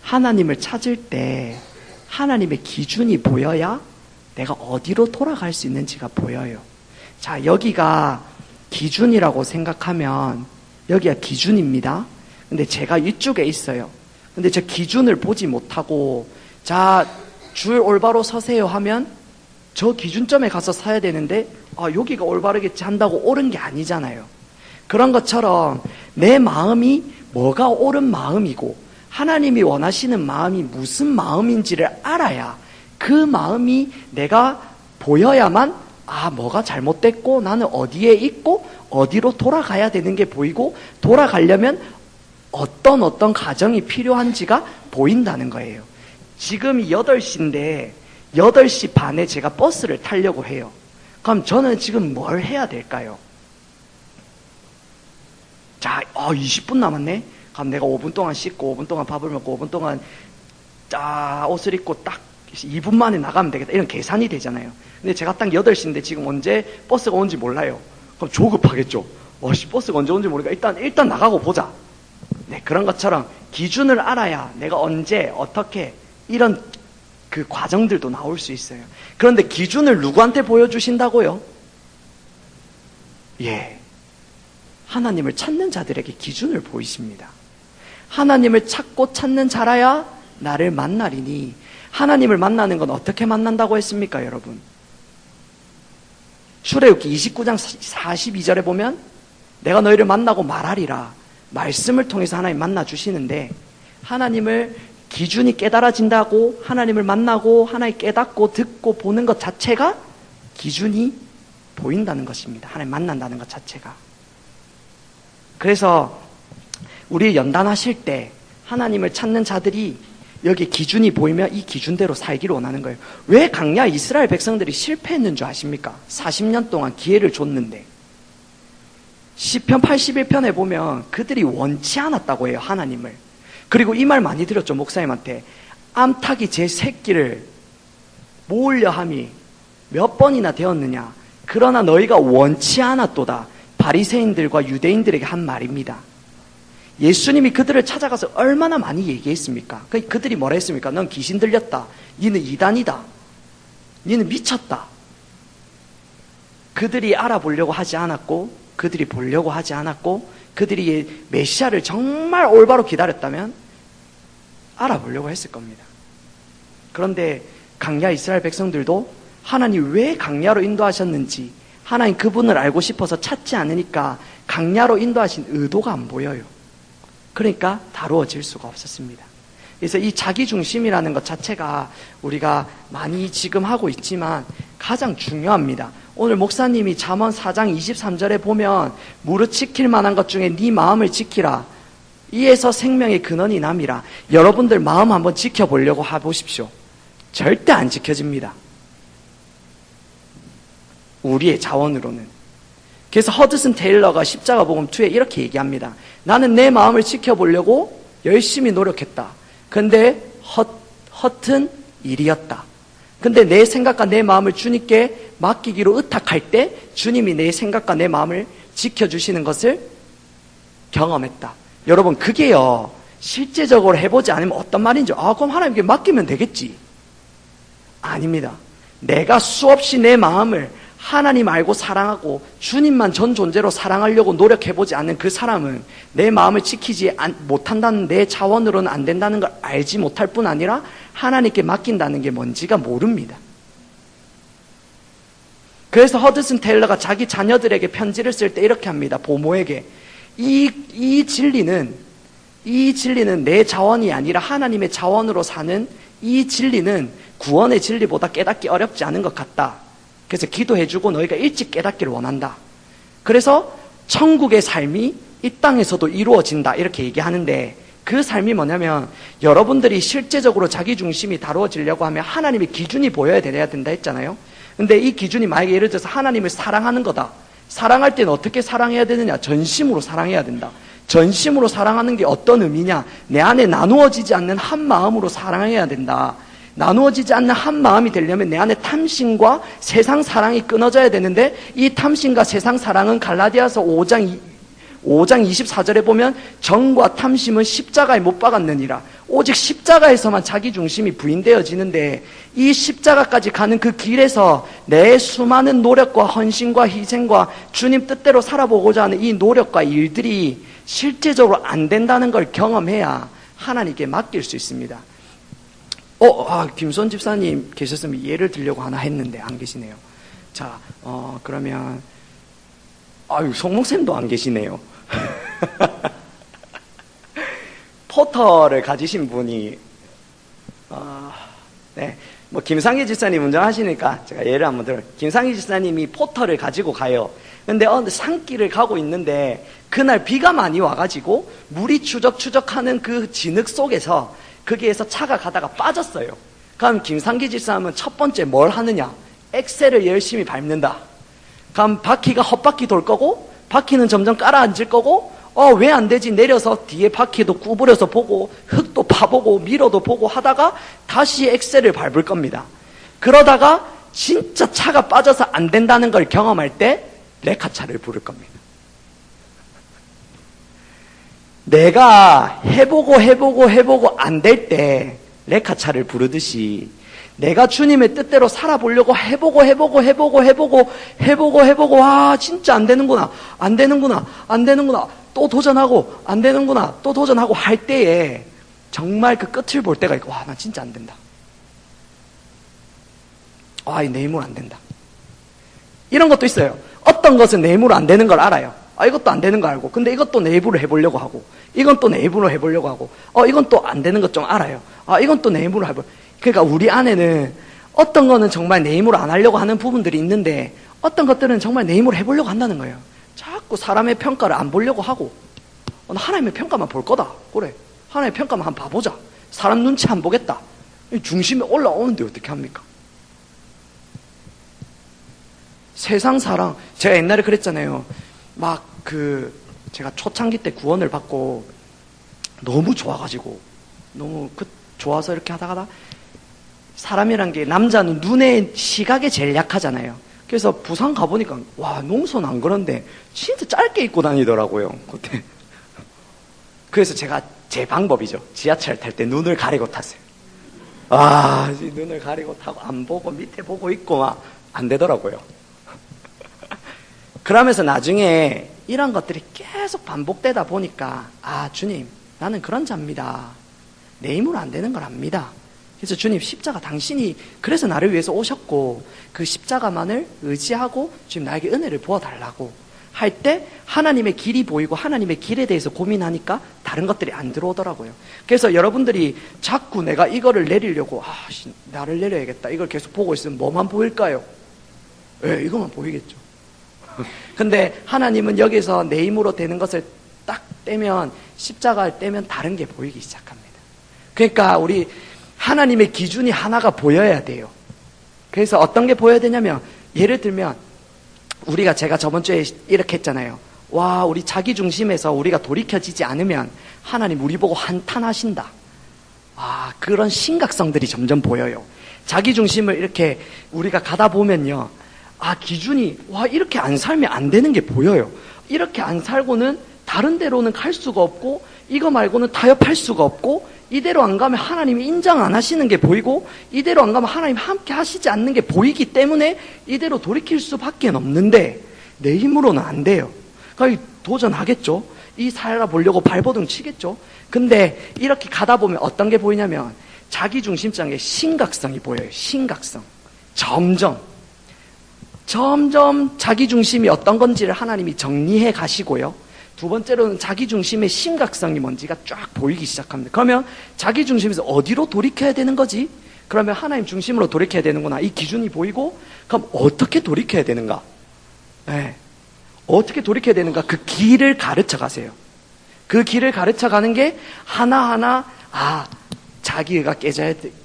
하나님을 찾을 때 하나님의 기준이 보여야 내가 어디로 돌아갈 수 있는지가 보여요. 자, 여기가 기준이라고 생각하면 여기가 기준입니다. 근데 제가 이쪽에 있어요. 근데 저 기준을 보지 못하고 자, 줄 올바로 서세요 하면 저 기준점에 가서 서야 되는데 여기가 올바르겠지 한다고 옳은 게 아니잖아요. 그런 것처럼 내 마음이 뭐가 옳은 마음이고 하나님이 원하시는 마음이 무슨 마음인지를 알아야 그 마음이 내가 보여야만 뭐가 잘못됐고 나는 어디에 있고 어디로 돌아가야 되는 게 보이고, 돌아가려면 어떤 과정이 필요한지가 보인다는 거예요. 지금이 8시인데 8시 반에 제가 버스를 타려고 해요. 그럼 저는 지금 뭘 해야 될까요? 자, 20분 남았네? 그럼 내가 5분 동안 씻고 5분 동안 밥을 먹고 5분 동안 옷을 입고 딱 2분 만에 나가면 되겠다, 이런 계산이 되잖아요. 근데 제가 딱 8시인데 지금 언제 버스가 온지 몰라요. 그럼 조급하겠죠. 버스가 언제 온지 모르니까 일단 나가고 보자. 네, 그런 것처럼 기준을 알아야 내가 언제 어떻게 이런 그 과정들도 나올 수 있어요. 그런데 기준을 누구한테 보여주신다고요? 하나님을 찾는 자들에게 기준을 보이십니다. 하나님을 찾고 찾는 자라야 나를 만나리니. 하나님을 만나는 건 어떻게 만난다고 했습니까, 여러분? 출애굽기 29장 42절에 보면 내가 너희를 만나고 말하리라. 말씀을 통해서 하나님 만나 주시는데, 하나님을 기준이 깨달아진다고 하나님을 만나고 하나님 깨닫고 듣고 보는 것 자체가 기준이 보인다는 것입니다. 하나님 만난다는 것 자체가. 그래서 우리 연단하실 때 하나님을 찾는 자들이 여기 기준이 보이면 이 기준대로 살기를 원하는 거예요. 왜 강야 이스라엘 백성들이 실패했는 줄 아십니까? 40년 동안 기회를 줬는데. 시편 81편에 보면 그들이 원치 않았다고 해요, 하나님을. 그리고 이 말 많이 들었죠, 목사님한테. 암탉이 제 새끼를 모으려 함이 몇 번이나 되었느냐. 그러나 너희가 원치 않았도다. 바리새인들과 유대인들에게 한 말입니다. 예수님이 그들을 찾아가서 얼마나 많이 얘기했습니까? 그들이 뭐라 했습니까? 넌 귀신 들렸다. 니는 이단이다. 니는 미쳤다. 그들이 알아보려고 하지 않았고, 그들이 보려고 하지 않았고, 그들이 메시아를 정말 올바로 기다렸다면 알아보려고 했을 겁니다. 그런데 강야 이스라엘 백성들도 하나님 왜 강야로 인도하셨는지, 하나님 그분을 알고 싶어서 찾지 않으니까 강야로 인도하신 의도가 안 보여요. 그러니까 다루어질 수가 없었습니다. 그래서 이 자기중심이라는 것 자체가 우리가 많이 지금 하고 있지만 가장 중요합니다. 오늘 목사님이 잠언 4장 23절에 보면 무릇 지킬 만한 것 중에 네 마음을 지키라. 이에서 생명의 근원이 남이라. 여러분들 마음 한번 지켜보려고 해보십시오. 절대 안 지켜집니다. 우리의 자원으로는. 그래서 허드슨 테일러가 십자가 복음 2에 이렇게 얘기합니다. 나는 내 마음을 지켜보려고 열심히 노력했다. 근데 허튼 일이었다. 근데 내 생각과 내 마음을 주님께 맡기기로 의탁할 때 주님이 내 생각과 내 마음을 지켜주시는 것을 경험했다. 여러분 그게요 실제적으로 해보지 않으면 어떤 말인지 그럼 하나님께 맡기면 되겠지. 아닙니다. 내가 수없이 내 마음을 하나님 알고 사랑하고 주님만 전 존재로 사랑하려고 노력해보지 않는 그 사람은 내 마음을 지키지 못한다는, 내 자원으로는 안 된다는 걸 알지 못할 뿐 아니라 하나님께 맡긴다는 게 뭔지가 모릅니다. 그래서 허드슨 테일러가 자기 자녀들에게 편지를 쓸 때 이렇게 합니다. 부모에게 이 진리는 내 자원이 아니라 하나님의 자원으로 사는 이 진리는 구원의 진리보다 깨닫기 어렵지 않은 것 같다. 그래서 기도해주고 너희가 일찍 깨닫기를 원한다. 그래서 천국의 삶이 이 땅에서도 이루어진다 이렇게 얘기하는데 그 삶이 뭐냐면 여러분들이 실제적으로 자기 중심이 다루어지려고 하면 하나님의 기준이 보여야 된다 했잖아요. 근데 이 기준이 만약에 예를 들어서 하나님을 사랑하는 거다. 사랑할 때는 어떻게 사랑해야 되느냐? 전심으로 사랑해야 된다. 전심으로 사랑하는 게 어떤 의미냐? 내 안에 나누어지지 않는 한 마음으로 사랑해야 된다. 나누어지지 않는 한 마음이 되려면 내 안에 탐심과 세상 사랑이 끊어져야 되는데 이 탐심과 세상 사랑은 갈라디아서 5장 24절에 보면 정과 탐심은 십자가에 못 박았느니라. 오직 십자가에서만 자기 중심이 부인되어지는데 이 십자가까지 가는 그 길에서 내 수많은 노력과 헌신과 희생과 주님 뜻대로 살아보고자 하는 이 노력과 일들이 실제적으로 안 된다는 걸 경험해야 하나님께 맡길 수 있습니다. 김선 집사님 계셨으면 예를 들려고 하나 했는데 안 계시네요. 자, 그러면 송목쌤도 안 계시네요. 포터를 가지신 분이 네, 김상희 집사님 운전하시니까 제가 예를 한번 들어요. 김상희 집사님이 포터를 가지고 가요. 근데 산길을 가고 있는데 그날 비가 많이 와가지고 물이 추적추적하는 그 진흙 속에서 거기에서 차가 가다가 빠졌어요. 그럼 김상기 집사님은 첫 번째 뭘 하느냐? 엑셀을 열심히 밟는다. 그럼 바퀴가 헛바퀴 돌 거고 바퀴는 점점 깔아앉을 거고 왜 안 되지? 내려서 뒤에 바퀴도 구부려서 보고 흙도 파보고 밀어도 보고 하다가 다시 엑셀을 밟을 겁니다. 그러다가 진짜 차가 빠져서 안 된다는 걸 경험할 때 레카차를 부를 겁니다. 내가 해보고 안 될 때 레카차를 부르듯이 내가 주님의 뜻대로 살아보려고 해보고 진짜 안 되는구나 또 도전하고 안 되는구나 또 도전하고 할 때에 정말 그 끝을 볼 때가 있고 나 진짜 안 된다. 내 힘으로 안 된다. 이런 것도 있어요. 어떤 것은 내 힘으로 안 되는 걸 알아요. 이것도 안 되는 거 알고 근데 이것도 내 입으로 해보려고 하고 이건 또 내 입으로 해보려고 하고 이건 또 안 되는 것 좀 알아요. 이건 또 내 입으로 해보려고. 그러니까 우리 안에는 어떤 거는 정말 내 힘으로 안 하려고 하는 부분들이 있는데 어떤 것들은 정말 내 힘으로 해보려고 한다는 거예요. 자꾸 사람의 평가를 안 보려고 하고 하나님의 평가만 볼 거다. 그래 하나님의 평가만 한번 봐보자. 사람 눈치 안 보겠다. 중심에 올라오는데 어떻게 합니까? 세상 사랑. 제가 옛날에 그랬잖아요. 제가 초창기 때 구원을 받고 너무 좋아가지고 너무 좋아서 이렇게 하다가 사람이란 게 남자는 눈의 시각에 제일 약하잖아요. 그래서 부산 가보니까 농촌 안 그런데 진짜 짧게 입고 다니더라고요. 그때. 그래서 제가 제 방법이죠. 지하철 탈 때 눈을 가리고 탔어요. 눈을 가리고 타고 안 보고 밑에 보고 있고 막 안 되더라고요. 그러면서 나중에 이런 것들이 계속 반복되다 보니까 주님 나는 그런 자입니다. 내 힘으로 안 되는 걸 압니다. 그래서 주님 십자가 당신이 그래서 나를 위해서 오셨고 그 십자가만을 의지하고 지금 나에게 은혜를 부어달라고 할 때 하나님의 길이 보이고 하나님의 길에 대해서 고민하니까 다른 것들이 안 들어오더라고요. 그래서 여러분들이 자꾸 내가 이거를 내리려고 나를 내려야겠다 이걸 계속 보고 있으면 뭐만 보일까요? 이것만 보이겠죠. 근데 하나님은 여기서 내 힘으로 되는 것을 딱 떼면 십자가를 떼면 다른 게 보이기 시작합니다. 그러니까 우리 하나님의 기준이 하나가 보여야 돼요. 그래서 어떤 게 보여야 되냐면 예를 들면 제가 저번 주에 이렇게 했잖아요. 와, 우리 자기 중심에서 우리가 돌이켜지지 않으면 하나님 우리 보고 한탄하신다. 그런 심각성들이 점점 보여요. 자기 중심을 이렇게 우리가 가다 보면요. 기준이 이렇게 안 살면 안 되는 게 보여요. 이렇게 안 살고는 다른 데로는 갈 수가 없고 이거 말고는 타협할 수가 없고 이대로 안 가면 하나님이 인정 안 하시는 게 보이고 이대로 안 가면 하나님 함께 하시지 않는 게 보이기 때문에 이대로 돌이킬 수밖에 없는데 내 힘으로는 안 돼요. 그러니까 도전하겠죠. 이 살아보려고 발버둥 치겠죠. 근데 이렇게 가다 보면 어떤 게 보이냐면 자기중심적인 심각성이 보여요. 심각성. 점점 자기중심이 어떤 건지를 하나님이 정리해 가시고요. 두 번째로는 자기중심의 심각성이 뭔지가 쫙 보이기 시작합니다. 그러면 자기중심에서 어디로 돌이켜야 되는 거지? 그러면 하나님 중심으로 돌이켜야 되는구나. 이 기준이 보이고 그럼 어떻게 돌이켜야 되는가? 어떻게 돌이켜야 되는가? 그 길을 가르쳐 가세요. 그 길을 가르쳐 가는 게 하나하나 자기가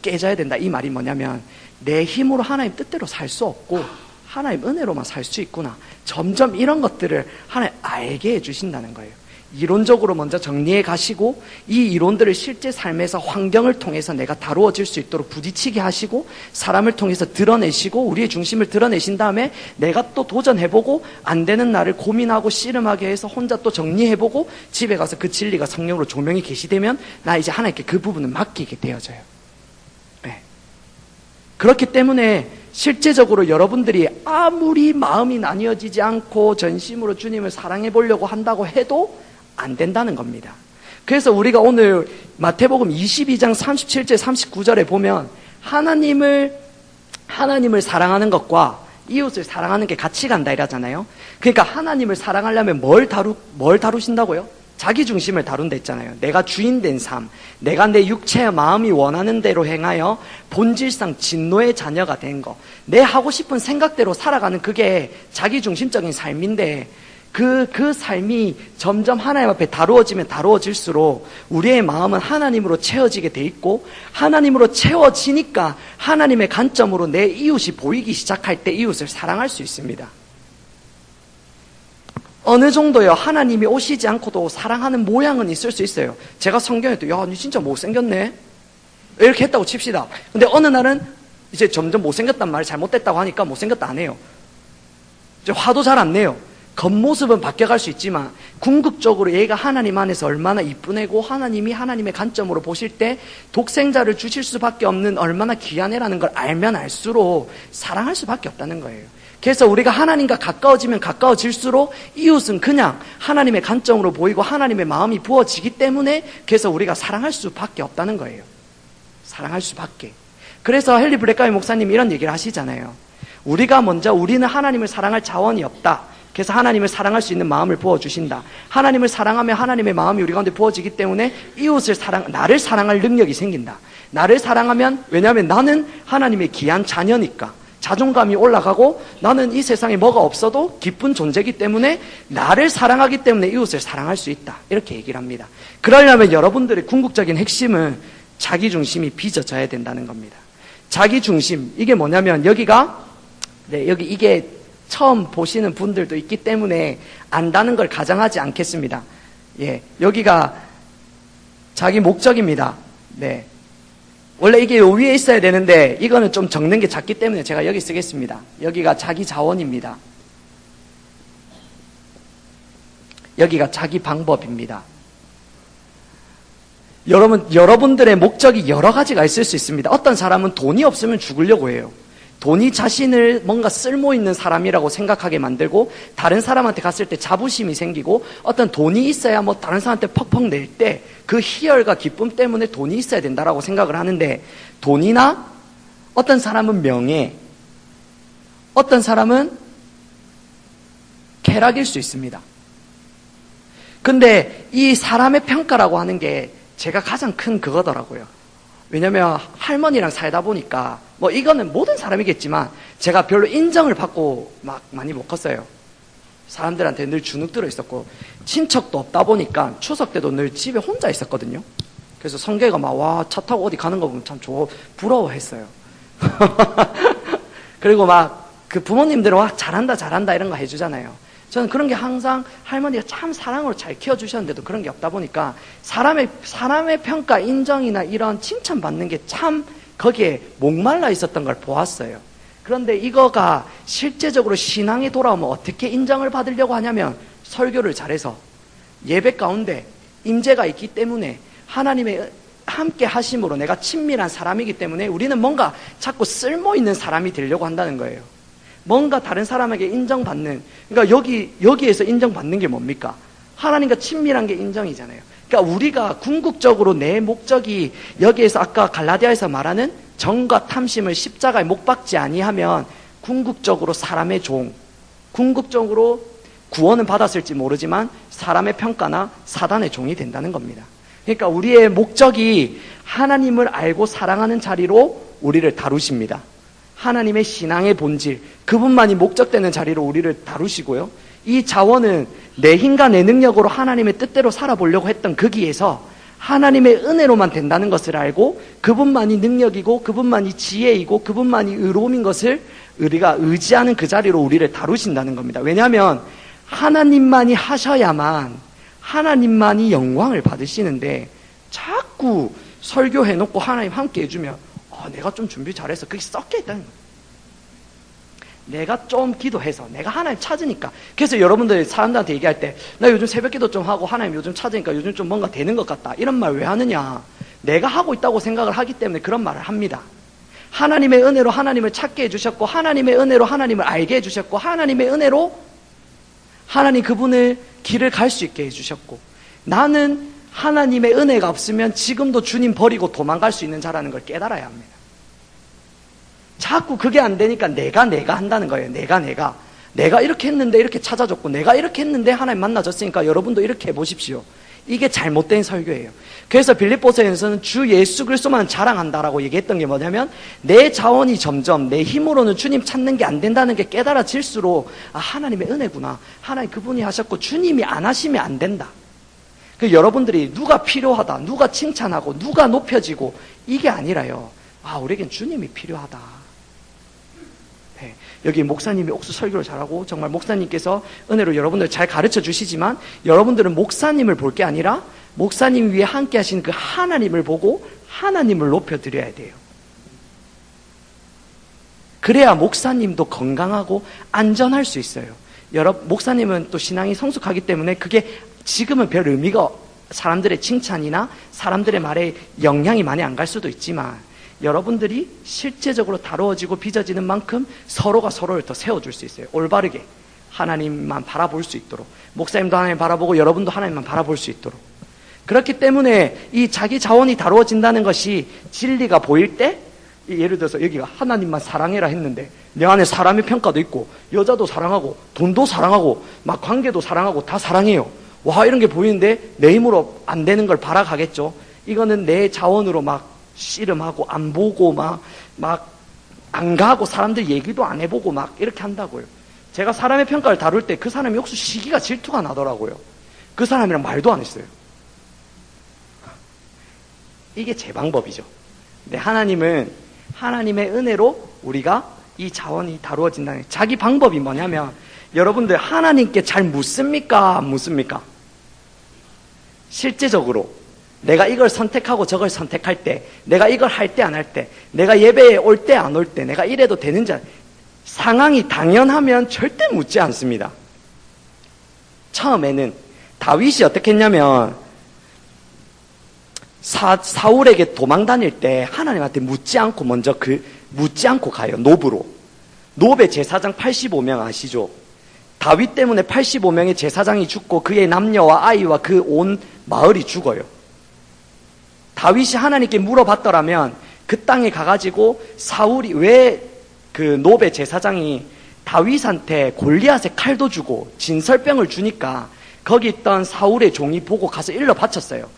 깨져야 된다. 이 말이 뭐냐면 내 힘으로 하나님 뜻대로 살 수 없고 하나님 은혜로만 살 수 있구나. 점점 이런 것들을 하나님 알게 해주신다는 거예요. 이론적으로 먼저 정리해 가시고 이 이론들을 실제 삶에서 환경을 통해서 내가 다루어질 수 있도록 부딪히게 하시고 사람을 통해서 드러내시고 우리의 중심을 드러내신 다음에 내가 또 도전해보고 안 되는 나를 고민하고 씨름하게 해서 혼자 또 정리해보고 집에 가서 그 진리가 성령으로 조명이 계시되면 나 이제 하나님께 그 부분을 맡기게 되어져요. 그렇기 때문에 실제적으로 여러분들이 아무리 마음이 나뉘어지지 않고 전심으로 주님을 사랑해 보려고 한다고 해도 안 된다는 겁니다. 그래서 우리가 오늘 마태복음 22장 37절 39절에 보면 하나님을 사랑하는 것과 이웃을 사랑하는 게 같이 간다 이러잖아요. 그러니까 하나님을 사랑하려면 뭘 다루신다고요? 자기 중심을 다룬다 했잖아요. 내가 주인된 삶, 내가 내 육체의 마음이 원하는 대로 행하여 본질상 진노의 자녀가 된 거, 내 하고 싶은 생각대로 살아가는 그게 자기 중심적인 삶인데 그 삶이 점점 하나님 앞에 다루어지면 다루어질수록 우리의 마음은 하나님으로 채워지게 돼 있고 하나님으로 채워지니까 하나님의 관점으로 내 이웃이 보이기 시작할 때 이웃을 사랑할 수 있습니다. 어느 정도요, 하나님이 오시지 않고도 사랑하는 모양은 있을 수 있어요. 제가 성경에도, 야, 니 진짜 못생겼네? 이렇게 했다고 칩시다. 근데 어느 날은 이제 점점 못생겼단 말이 잘못됐다고 하니까 못생겼다 안 해요. 이제 화도 잘 안 내요. 겉모습은 바뀌어갈 수 있지만, 궁극적으로 얘가 하나님 안에서 얼마나 이쁜 애고, 하나님이 하나님의 관점으로 보실 때, 독생자를 주실 수밖에 없는 얼마나 귀한 애라는 걸 알면 알수록 사랑할 수밖에 없다는 거예요. 그래서 우리가 하나님과 가까워지면 가까워질수록 이웃은 그냥 하나님의 관점으로 보이고 하나님의 마음이 부어지기 때문에 그래서 우리가 사랑할 수밖에 없다는 거예요. 사랑할 수밖에. 그래서 헨리 블랙가이 목사님이 이런 얘기를 하시잖아요. 우리는 하나님을 사랑할 자원이 없다. 그래서 하나님을 사랑할 수 있는 마음을 부어주신다. 하나님을 사랑하면 하나님의 마음이 우리 가운데 부어지기 때문에 나를 사랑할 능력이 생긴다. 나를 사랑하면, 왜냐하면 나는 하나님의 귀한 자녀니까. 자존감이 올라가고 나는 이 세상에 뭐가 없어도 기쁜 존재이기 때문에 나를 사랑하기 때문에 이웃을 사랑할 수 있다. 이렇게 얘기를 합니다. 그러려면 여러분들의 궁극적인 핵심은 자기중심이 빚어져야 된다는 겁니다. 자기중심, 이게 뭐냐면 여기 이게 처음 보시는 분들도 있기 때문에 안다는 걸 가정하지 않겠습니다. 여기가 자기 목적입니다. 원래 이게 요 위에 있어야 되는데 이거는 좀 적는 게 작기 때문에 제가 여기 쓰겠습니다. 여기가 자기 자원입니다. 여기가 자기 방법입니다. 여러분들의 목적이 여러 가지가 있을 수 있습니다. 어떤 사람은 돈이 없으면 죽으려고 해요. 돈이 자신을 뭔가 쓸모 있는 사람이라고 생각하게 만들고, 다른 사람한테 갔을 때 자부심이 생기고, 어떤 돈이 있어야 뭐 다른 사람한테 퍽퍽 낼 때 그 희열과 기쁨 때문에 돈이 있어야 된다라고 생각을 하는데, 돈이나 어떤 사람은 명예, 어떤 사람은 쾌락일 수 있습니다. 근데 이 사람의 평가라고 하는 게 제가 가장 큰 그거더라고요. 왜냐면 할머니랑 살다 보니까, 뭐 이거는 모든 사람이겠지만 제가 별로 인정을 받고 막 많이 못 컸어요. 사람들한테 늘 주눅 들어 있었고, 친척도 없다 보니까 추석 때도 늘 집에 혼자 있었거든요. 그래서 성계가 막, 와, 차 타고 어디 가는 거 보면 참 부러워했어요. 그리고 막 그 부모님들은 와, 잘한다 이런 거 해주잖아요. 저는 그런 게 항상 할머니가 참 사랑으로 잘 키워주셨는데도 그런 게 없다 보니까 사람의 평가, 인정이나 이런 칭찬받는 게 참 거기에 목말라 있었던 걸 보았어요. 그런데 이거가 실제적으로 신앙이 돌아오면 어떻게 인정을 받으려고 하냐면, 설교를 잘해서 예배 가운데 임재가 있기 때문에 하나님의 함께 하심으로 내가 친밀한 사람이기 때문에 우리는 뭔가 자꾸 쓸모 있는 사람이 되려고 한다는 거예요. 뭔가 다른 사람에게 인정받는, 그러니까 여기에서 인정받는 게 뭡니까? 하나님과 친밀한 게 인정이잖아요. 그러니까 우리가 궁극적으로 내 목적이 여기에서 아까 갈라디아에서 말하는 정과 탐심을 십자가에 못 박지 아니하면 궁극적으로 사람의 종, 궁극적으로 구원은 받았을지 모르지만 사람의 평가나 사단의 종이 된다는 겁니다. 그러니까 우리의 목적이 하나님을 알고 사랑하는 자리로 우리를 다루십니다. 하나님의 신앙의 본질, 그분만이 목적되는 자리로 우리를 다루시고요. 이 자원은 내 힘과 내 능력으로 하나님의 뜻대로 살아보려고 했던 거기에서 하나님의 은혜로만 된다는 것을 알고, 그분만이 능력이고 그분만이 지혜이고 그분만이 의로움인 것을 우리가 의지하는 그 자리로 우리를 다루신다는 겁니다. 왜냐하면 하나님만이 하셔야만 하나님만이 영광을 받으시는데, 자꾸 설교해놓고 하나님 함께 해주면 내가 좀 준비 잘해서 그게 섞여 있다는 거예요. 내가 좀 기도해서 내가 하나님 찾으니까. 그래서 여러분들 사람들한테 얘기할 때, 나 요즘 새벽 기도 좀 하고 하나님 요즘 찾으니까 요즘 좀 뭔가 되는 것 같다, 이런 말 왜 하느냐? 내가 하고 있다고 생각을 하기 때문에 그런 말을 합니다. 하나님의 은혜로 하나님을 찾게 해주셨고, 하나님의 은혜로 하나님을 알게 해주셨고, 하나님의 은혜로 하나님 그분의 길을 갈 수 있게 해주셨고, 나는 하나님의 은혜가 없으면 지금도 주님 버리고 도망갈 수 있는 자라는 걸 깨달아야 합니다. 자꾸 그게 안 되니까 내가 한다는 거예요. 내가 이렇게 했는데 이렇게 찾아줬고, 내가 이렇게 했는데 하나님 만나줬으니까 여러분도 이렇게 해보십시오. 이게 잘못된 설교예요. 그래서 빌립보서에서는 주 예수 그리스도만 자랑한다라고 얘기했던 게 뭐냐면, 내 자원이 점점 내 힘으로는 주님 찾는 게 안 된다는 게 깨달아질수록, 하나님의 은혜구나, 하나님 그분이 하셨고 주님이 안 하시면 안 된다. 여러분들이 누가 필요하다, 누가 칭찬하고 누가 높여지고 이게 아니라요, 우리에겐 주님이 필요하다. 네. 여기 목사님이 옥수 설교를 잘하고 정말 목사님께서 은혜로 여러분들 잘 가르쳐 주시지만, 여러분들은 목사님을 볼 게 아니라 목사님 위에 함께 하신 그 하나님을 보고 하나님을 높여드려야 돼요. 그래야 목사님도 건강하고 안전할 수 있어요. 목사님은 또 신앙이 성숙하기 때문에 그게 지금은 별 의미가, 사람들의 칭찬이나 사람들의 말에 영향이 많이 안 갈 수도 있지만, 여러분들이 실제적으로 다루어지고 빚어지는 만큼 서로가 서로를 더 세워줄 수 있어요. 올바르게 하나님만 바라볼 수 있도록, 목사님도 하나님 바라보고 여러분도 하나님만 바라볼 수 있도록. 그렇기 때문에 이 자기 자원이 다루어진다는 것이 진리가 보일 때, 예를 들어서 여기가 하나님만 사랑해라 했는데 내 안에 사람의 평가도 있고 여자도 사랑하고 돈도 사랑하고 막 관계도 사랑하고 다 사랑해요. 와, 이런 게 보이는데 내 힘으로 안 되는 걸 바라가겠죠. 이거는 내 자원으로 막 씨름하고 안 보고 막 안 가고 사람들 얘기도 안 해보고 막 이렇게 한다고요. 제가 사람의 평가를 다룰 때 그 사람이 혹시 시기가 질투가 나더라고요. 그 사람이랑 말도 안 했어요. 이게 제 방법이죠. 근데 하나님은 하나님의 은혜로 우리가 이 자원이 다루어진다는, 자기 방법이 뭐냐면, 여러분들 하나님께 잘 묻습니까? 안 묻습니까? 실제적으로 내가 이걸 선택하고 저걸 선택할 때, 내가 이걸 할 때 안 할 때, 내가 예배에 올 때 안 올 때, 내가 이래도 되는지, 상황이 당연하면 절대 묻지 않습니다. 처음에는 다윗이 어떻게 했냐면, 사울에게 도망 다닐 때 하나님한테 묻지 않고 가요. 노브로. 노베 제사장 85명 아시죠? 다윗 때문에 85명의 제사장이 죽고 그의 남녀와 아이와 그 온 마을이 죽어요. 다윗이 하나님께 물어봤더라면 그 땅에 가가지고 사울이 왜 그 노베 제사장이 다윗한테 골리앗의 칼도 주고 진설병을 주니까 거기 있던 사울의 종이 보고 가서 일러 바쳤어요.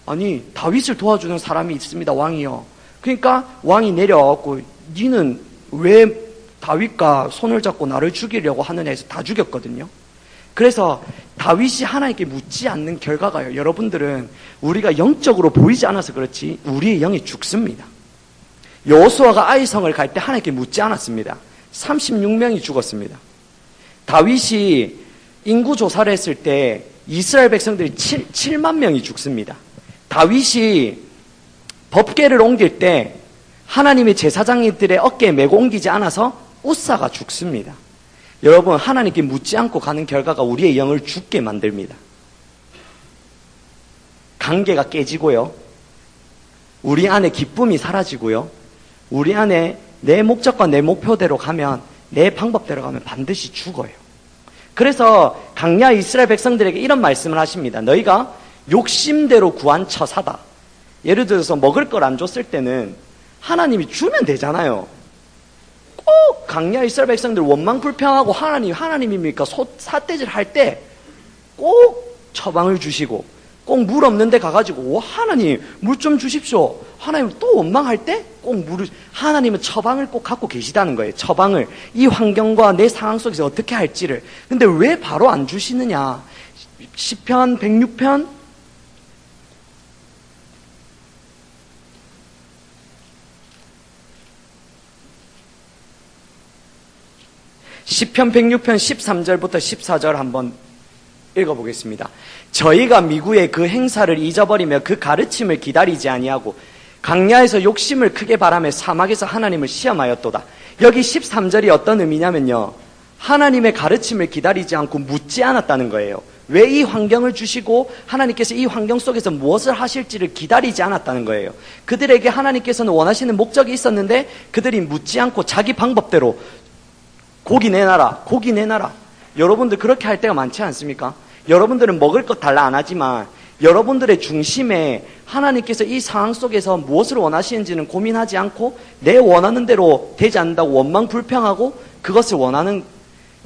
아니 다윗을 도와주는 사람이 있습니다 왕이요. 그러니까 왕이 내려와갖고 니는 왜 다윗과 손을 잡고 나를 죽이려고 하느냐 해서 다 죽였거든요. 그래서 다윗이 하나님께 묻지 않는 결과가요, 여러분들은 우리가 영적으로 보이지 않아서 그렇지 우리의 영이 죽습니다. 여호수아가 아이성을 갈 때 하나님께 묻지 않았습니다. 36명이 죽었습니다. 다윗이 인구 조사를 했을 때 이스라엘 백성들이 7만 명이 죽습니다. 다윗이 법궤를 옮길 때 하나님의 제사장들의 어깨에 메고 옮기지 않아서 우사가 죽습니다. 여러분, 하나님께 묻지 않고 가는 결과가 우리의 영을 죽게 만듭니다. 관계가 깨지고요. 우리 안에 기쁨이 사라지고요. 우리 안에 내 목적과 내 목표대로 가면, 내 방법대로 가면 반드시 죽어요. 그래서 강야 이스라엘 백성들에게 이런 말씀을 하십니다. 너희가 욕심대로 구한 처사다. 예를 들어서 먹을 걸 안 줬을 때는 하나님이 주면 되잖아요. 꼭 강야 이스라엘 백성들 원망 불평하고 하나님입니까? 삿대질 할 때 꼭 처방을 주시고 꼭 물 없는 데 가가지고 하나님 물 좀 주십시오. 하나님 또 원망할 때 꼭 물을, 하나님은 처방을 꼭 갖고 계시다는 거예요. 처방을, 이 환경과 내 상황 속에서 어떻게 할지를. 근데 왜 바로 안 주시느냐. 시편 106편 시편 106편 13절부터 14절 한번 읽어보겠습니다. 저희가 미구의 그 행사를 잊어버리며 그 가르침을 기다리지 아니하고 강야에서 욕심을 크게 바라며 사막에서 하나님을 시험하였도다. 여기 13절이 어떤 의미냐면요, 하나님의 가르침을 기다리지 않고 묻지 않았다는 거예요. 왜 이 환경을 주시고 하나님께서 이 환경 속에서 무엇을 하실지를 기다리지 않았다는 거예요. 그들에게 하나님께서는 원하시는 목적이 있었는데 그들이 묻지 않고 자기 방법대로 고기 내놔라, 고기 내놔라. 여러분들 그렇게 할 때가 많지 않습니까? 여러분들은 먹을 것 달라 안 하지만 여러분들의 중심에 하나님께서 이 상황 속에서 무엇을 원하시는지는 고민하지 않고 내 원하는 대로 되지 않는다고 원망 불평하고 그것을 원하는,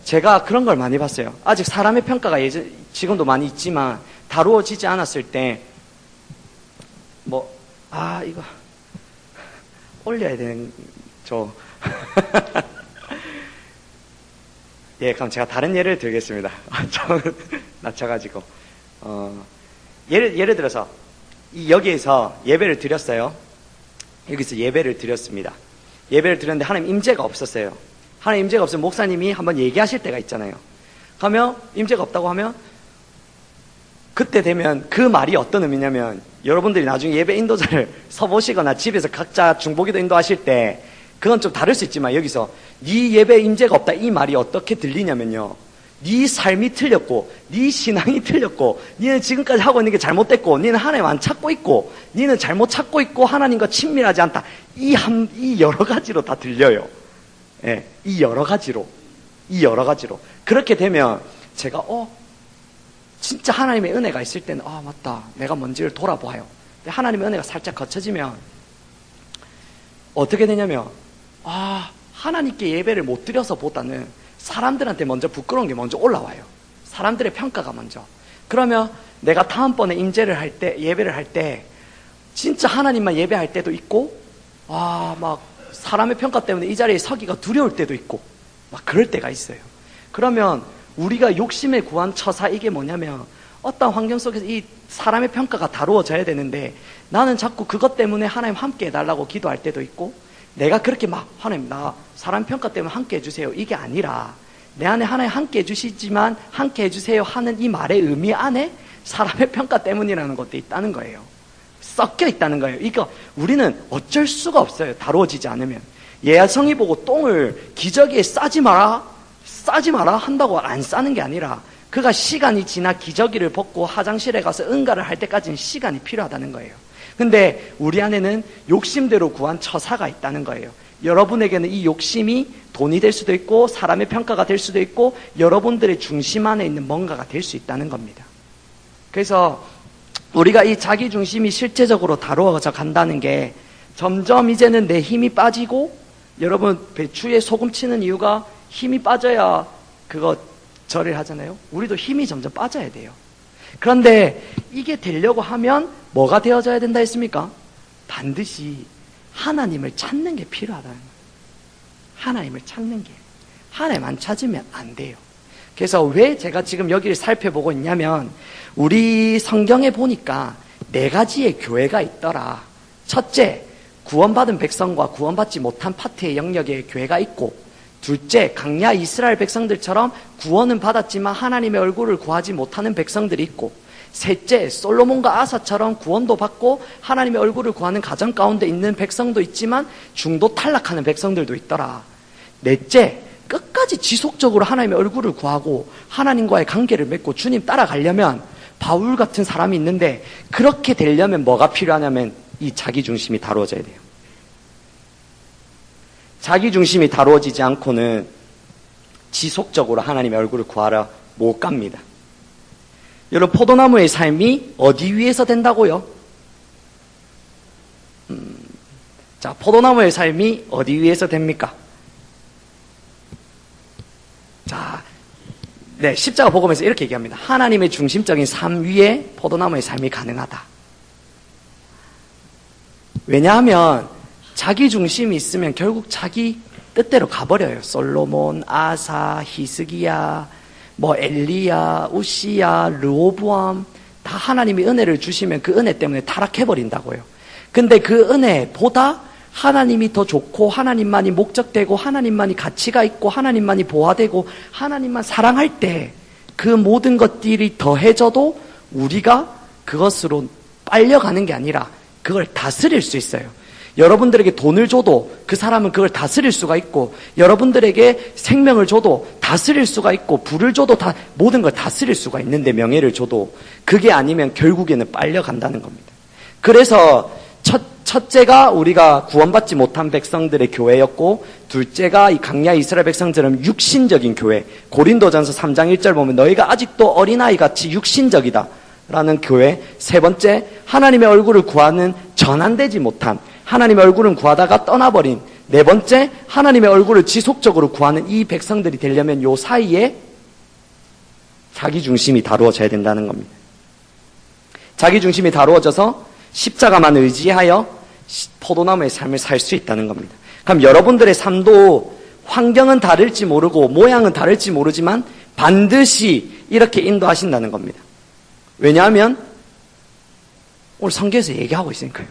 제가 그런 걸 많이 봤어요. 아직 사람의 평가가 지금도 많이 있지만 다루어지지 않았을 때 이거 올려야 되는 예, 그럼 제가 다른 예를 들겠습니다. 낮춰가지고. 예를 들어서, 여기에서 예배를 드렸어요. 여기서 예배를 드렸습니다. 예배를 드렸는데 하나님 임재가 없었어요. 하나님 임재가 없으면 목사님이 한번 얘기하실 때가 있잖아요. 그러면 임재가 없다고 하면, 그때 되면 그 말이 어떤 의미냐면, 여러분들이 나중에 예배 인도자를 서보시거나 집에서 각자 중보기도 인도하실 때, 그건 좀 다를 수 있지만 여기서 네 예배에 임재가 없다 이 말이 어떻게 들리냐면요, 네 삶이 틀렸고 네 신앙이 틀렸고 너는 지금까지 하고 있는 게 잘못됐고 너는 하나님 안 찾고 있고 너는 잘못 찾고 있고 하나님과 친밀하지 않다. 이 여러 가지로 다 들려요. 예, 이 여러 가지로 그렇게 되면 제가 진짜 하나님의 은혜가 있을 때는 맞다, 내가 뭔지를 돌아봐요. 근데 하나님의 은혜가 살짝 거쳐지면 어떻게 되냐면 하나님께 예배를 못 드려서 보다는 사람들한테 먼저 부끄러운 게 먼저 올라와요. 사람들의 평가가 먼저. 그러면 내가 다음번에 임재를 할 때, 예배를 할 때 진짜 하나님만 예배할 때도 있고 막 사람의 평가 때문에 이 자리에 서기가 두려울 때도 있고 막 그럴 때가 있어요. 그러면 우리가 욕심에 구한 처사, 이게 뭐냐면 어떤 환경 속에서 이 사람의 평가가 다루어져야 되는데 나는 자꾸 그것 때문에 하나님 함께 해달라고 기도할 때도 있고, 내가 그렇게 하나님 나 사람 평가 때문에 함께 해주세요 이게 아니라 내 안에 하나님 함께 해주시지만 함께 해주세요 하는 이 말의 의미 안에 사람의 평가 때문이라는 것도 있다는 거예요. 섞여 있다는 거예요. 이거 우리는 어쩔 수가 없어요. 다루어지지 않으면. 예성이 보고 똥을 기저귀에 싸지 마라 한다고 안 싸는 게 아니라 그가 시간이 지나 기저귀를 벗고 화장실에 가서 응가를 할 때까지는 시간이 필요하다는 거예요. 근데 우리 안에는 욕심대로 구한 처사가 있다는 거예요. 여러분에게는 이 욕심이 돈이 될 수도 있고 사람의 평가가 될 수도 있고 여러분들의 중심 안에 있는 뭔가가 될 수 있다는 겁니다. 그래서 우리가 이 자기중심이 실제적으로 다루어져 간다는 게 점점 이제는 내 힘이 빠지고, 여러분 배추에 소금 치는 이유가 힘이 빠져야 그거 절을 하잖아요. 우리도 힘이 점점 빠져야 돼요. 그런데 이게 되려고 하면 뭐가 되어져야 된다 했습니까? 반드시 하나님을 찾는 게 필요하다는 거예요. 하나님을 찾는 게. 하나님 안 찾으면 안 돼요. 그래서 왜 제가 지금 여기를 살펴보고 있냐면, 우리 성경에 보니까 4가지의 교회가 있더라. 첫째, 구원받은 백성과 구원받지 못한 파트의 영역의 교회가 있고, 둘째, 강야 이스라엘 백성들처럼 구원은 받았지만 하나님의 얼굴을 구하지 못하는 백성들이 있고, 셋째, 솔로몬과 아사처럼 구원도 받고 하나님의 얼굴을 구하는 가정 가운데 있는 백성도 있지만 중도 탈락하는 백성들도 있더라. 넷째, 끝까지 지속적으로 하나님의 얼굴을 구하고 하나님과의 관계를 맺고 주님 따라가려면 바울 같은 사람이 있는데, 그렇게 되려면 뭐가 필요하냐면 이 자기중심이 다루어져야 돼요. 자기중심이 다루어지지 않고는 지속적으로 하나님의 얼굴을 구하러 못 갑니다. 여러분, 포도나무의 삶이 어디 위에서 된다고요? 자, 포도나무의 삶이 어디 위에서 됩니까? 자, 네, 십자가 복음에서 이렇게 얘기합니다. 하나님의 중심적인 삶 위에 포도나무의 삶이 가능하다. 왜냐하면 자기 중심이 있으면 결국 자기 뜻대로 가버려요. 솔로몬, 아사, 히스기야, 엘리야, 우시야, 르호보암, 다 하나님이 은혜를 주시면 그 은혜 때문에 타락해버린다고요. 근데 그 은혜보다 하나님이 더 좋고, 하나님만이 목적되고, 하나님만이 가치가 있고, 하나님만이 보화되고, 하나님만 사랑할 때 그 모든 것들이 더해져도 우리가 그것으로 빨려가는 게 아니라 그걸 다스릴 수 있어요. 여러분들에게 돈을 줘도 그 사람은 그걸 다스릴 수가 있고, 여러분들에게 생명을 줘도 다스릴 수가 있고, 불을 줘도 모든 걸 다스릴 수가 있는데, 명예를 줘도 그게 아니면 결국에는 빨려간다는 겁니다. 그래서 첫째가 우리가 구원받지 못한 백성들의 교회였고, 둘째가 이 강야 이스라엘 백성들은 육신적인 교회, 고린도전서 3장 1절 보면 너희가 아직도 어린아이같이 육신적이다 라는 교회. 세 번째, 하나님의 얼굴을 구하는 전환되지 못한, 하나님의 얼굴은 구하다가 떠나버린. 네 번째, 하나님의 얼굴을 지속적으로 구하는 이 백성들이 되려면 요 사이에 자기중심이 다루어져야 된다는 겁니다. 자기중심이 다루어져서 십자가만 의지하여 포도나무의 삶을 살 수 있다는 겁니다. 그럼 여러분들의 삶도 환경은 다를지 모르고 모양은 다를지 모르지만 반드시 이렇게 인도하신다는 겁니다. 왜냐하면 오늘 성경에서 얘기하고 있으니까요.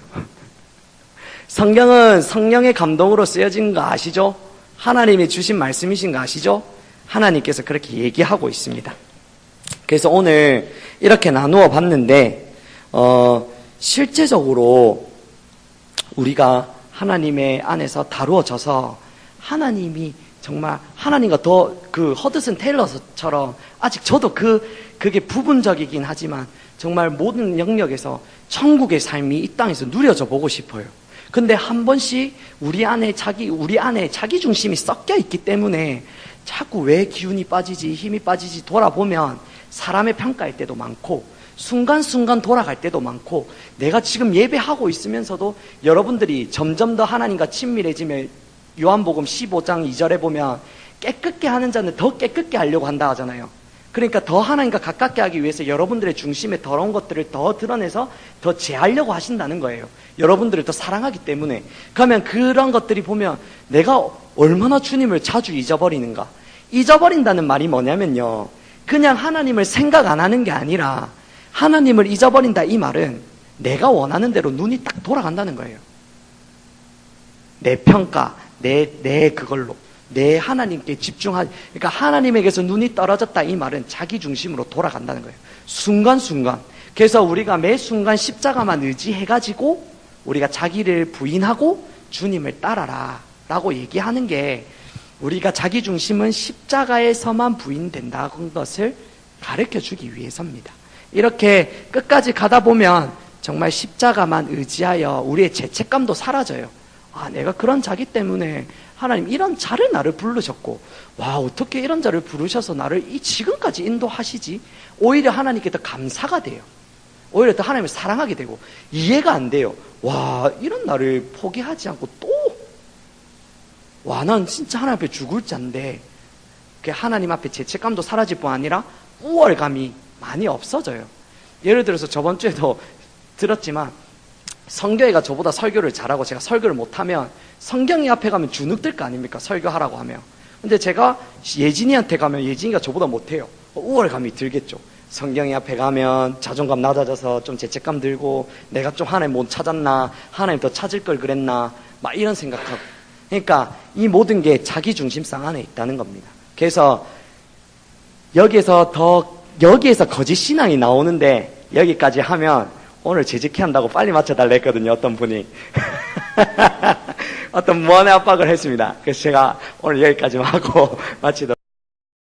성경은 성령의 감동으로 쓰여진 거 아시죠? 하나님이 주신 말씀이신 거 아시죠? 하나님께서 그렇게 얘기하고 있습니다. 그래서 오늘 이렇게 나누어 봤는데, 실제적으로 우리가 하나님의 안에서 다루어져서 하나님이 정말 하나님과 더 그 허드슨 테일러처럼, 아직 저도 그게 부분적이긴 하지만 정말 모든 영역에서 천국의 삶이 이 땅에서 누려져 보고 싶어요. 근데 한 번씩 우리 안에 자기 중심이 섞여 있기 때문에 자꾸 왜 기운이 빠지지, 힘이 빠지지 돌아보면 사람의 평가할 때도 많고, 순간순간 돌아갈 때도 많고, 내가 지금 예배하고 있으면서도 여러분들이 점점 더 하나님과 친밀해지면 요한복음 15장 2절에 보면 깨끗게 하는 자는 더 깨끗게 하려고 한다 하잖아요. 그러니까 더 하나님과 가깝게 하기 위해서 여러분들의 중심에 더러운 것들을 더 드러내서 더 제하려고 하신다는 거예요. 여러분들을 더 사랑하기 때문에. 그러면 그런 것들이 보면 내가 얼마나 주님을 자주 잊어버리는가. 잊어버린다는 말이 뭐냐면요, 그냥 하나님을 생각 안 하는 게 아니라 하나님을 잊어버린다, 이 말은 내가 원하는 대로 눈이 딱 돌아간다는 거예요. 내 평가, 내 그걸로 내 하나님께 그러니까 하나님에게서 눈이 떨어졌다, 이 말은 자기 중심으로 돌아간다는 거예요. 순간순간. 그래서 우리가 매 순간 십자가만 의지해가지고 우리가 자기를 부인하고 주님을 따라라 라고 얘기하는 게, 우리가 자기 중심은 십자가에서만 부인된다는 것을 가르쳐주기 위해서입니다. 이렇게 끝까지 가다 보면 정말 십자가만 의지하여 우리의 죄책감도 사라져요. 내가 그런 자기 때문에 하나님 이런 자를 나를 부르셨고, 와, 어떻게 이런 자를 부르셔서 나를 지금까지 인도하시지? 오히려 하나님께 더 감사가 돼요. 오히려 더 하나님을 사랑하게 되고, 이해가 안 돼요. 와, 이런 나를 포기하지 않고 또, 와, 난 진짜 하나님 앞에 죽을 자인데, 하나님 앞에 죄책감도 사라질 뿐 아니라 우월감이 많이 없어져요. 예를 들어서 저번 주에도 들었지만, 성교회가 저보다 설교를 잘하고 제가 설교를 못하면 성경이 앞에 가면 주눅들 거 아닙니까? 설교하라고 하면. 근데 제가 예진이한테 가면 예진이가 저보다 못해요. 우월감이 들겠죠. 성경이 앞에 가면 자존감 낮아져서 좀 죄책감 들고, 내가 좀 하나님 못 찾았나, 하나님 더 찾을 걸 그랬나, 막 이런 생각하고. 그러니까 이 모든 게 자기 중심성 안에 있다는 겁니다. 그래서 여기에서 거짓 신앙이 나오는데, 여기까지 하면 오늘 재직해 한다고 빨리 맞춰달라 했거든요, 어떤 분이. 어떤 무한의 압박을 했습니다. 그래서 제가 오늘 여기까지만 하고 마치도록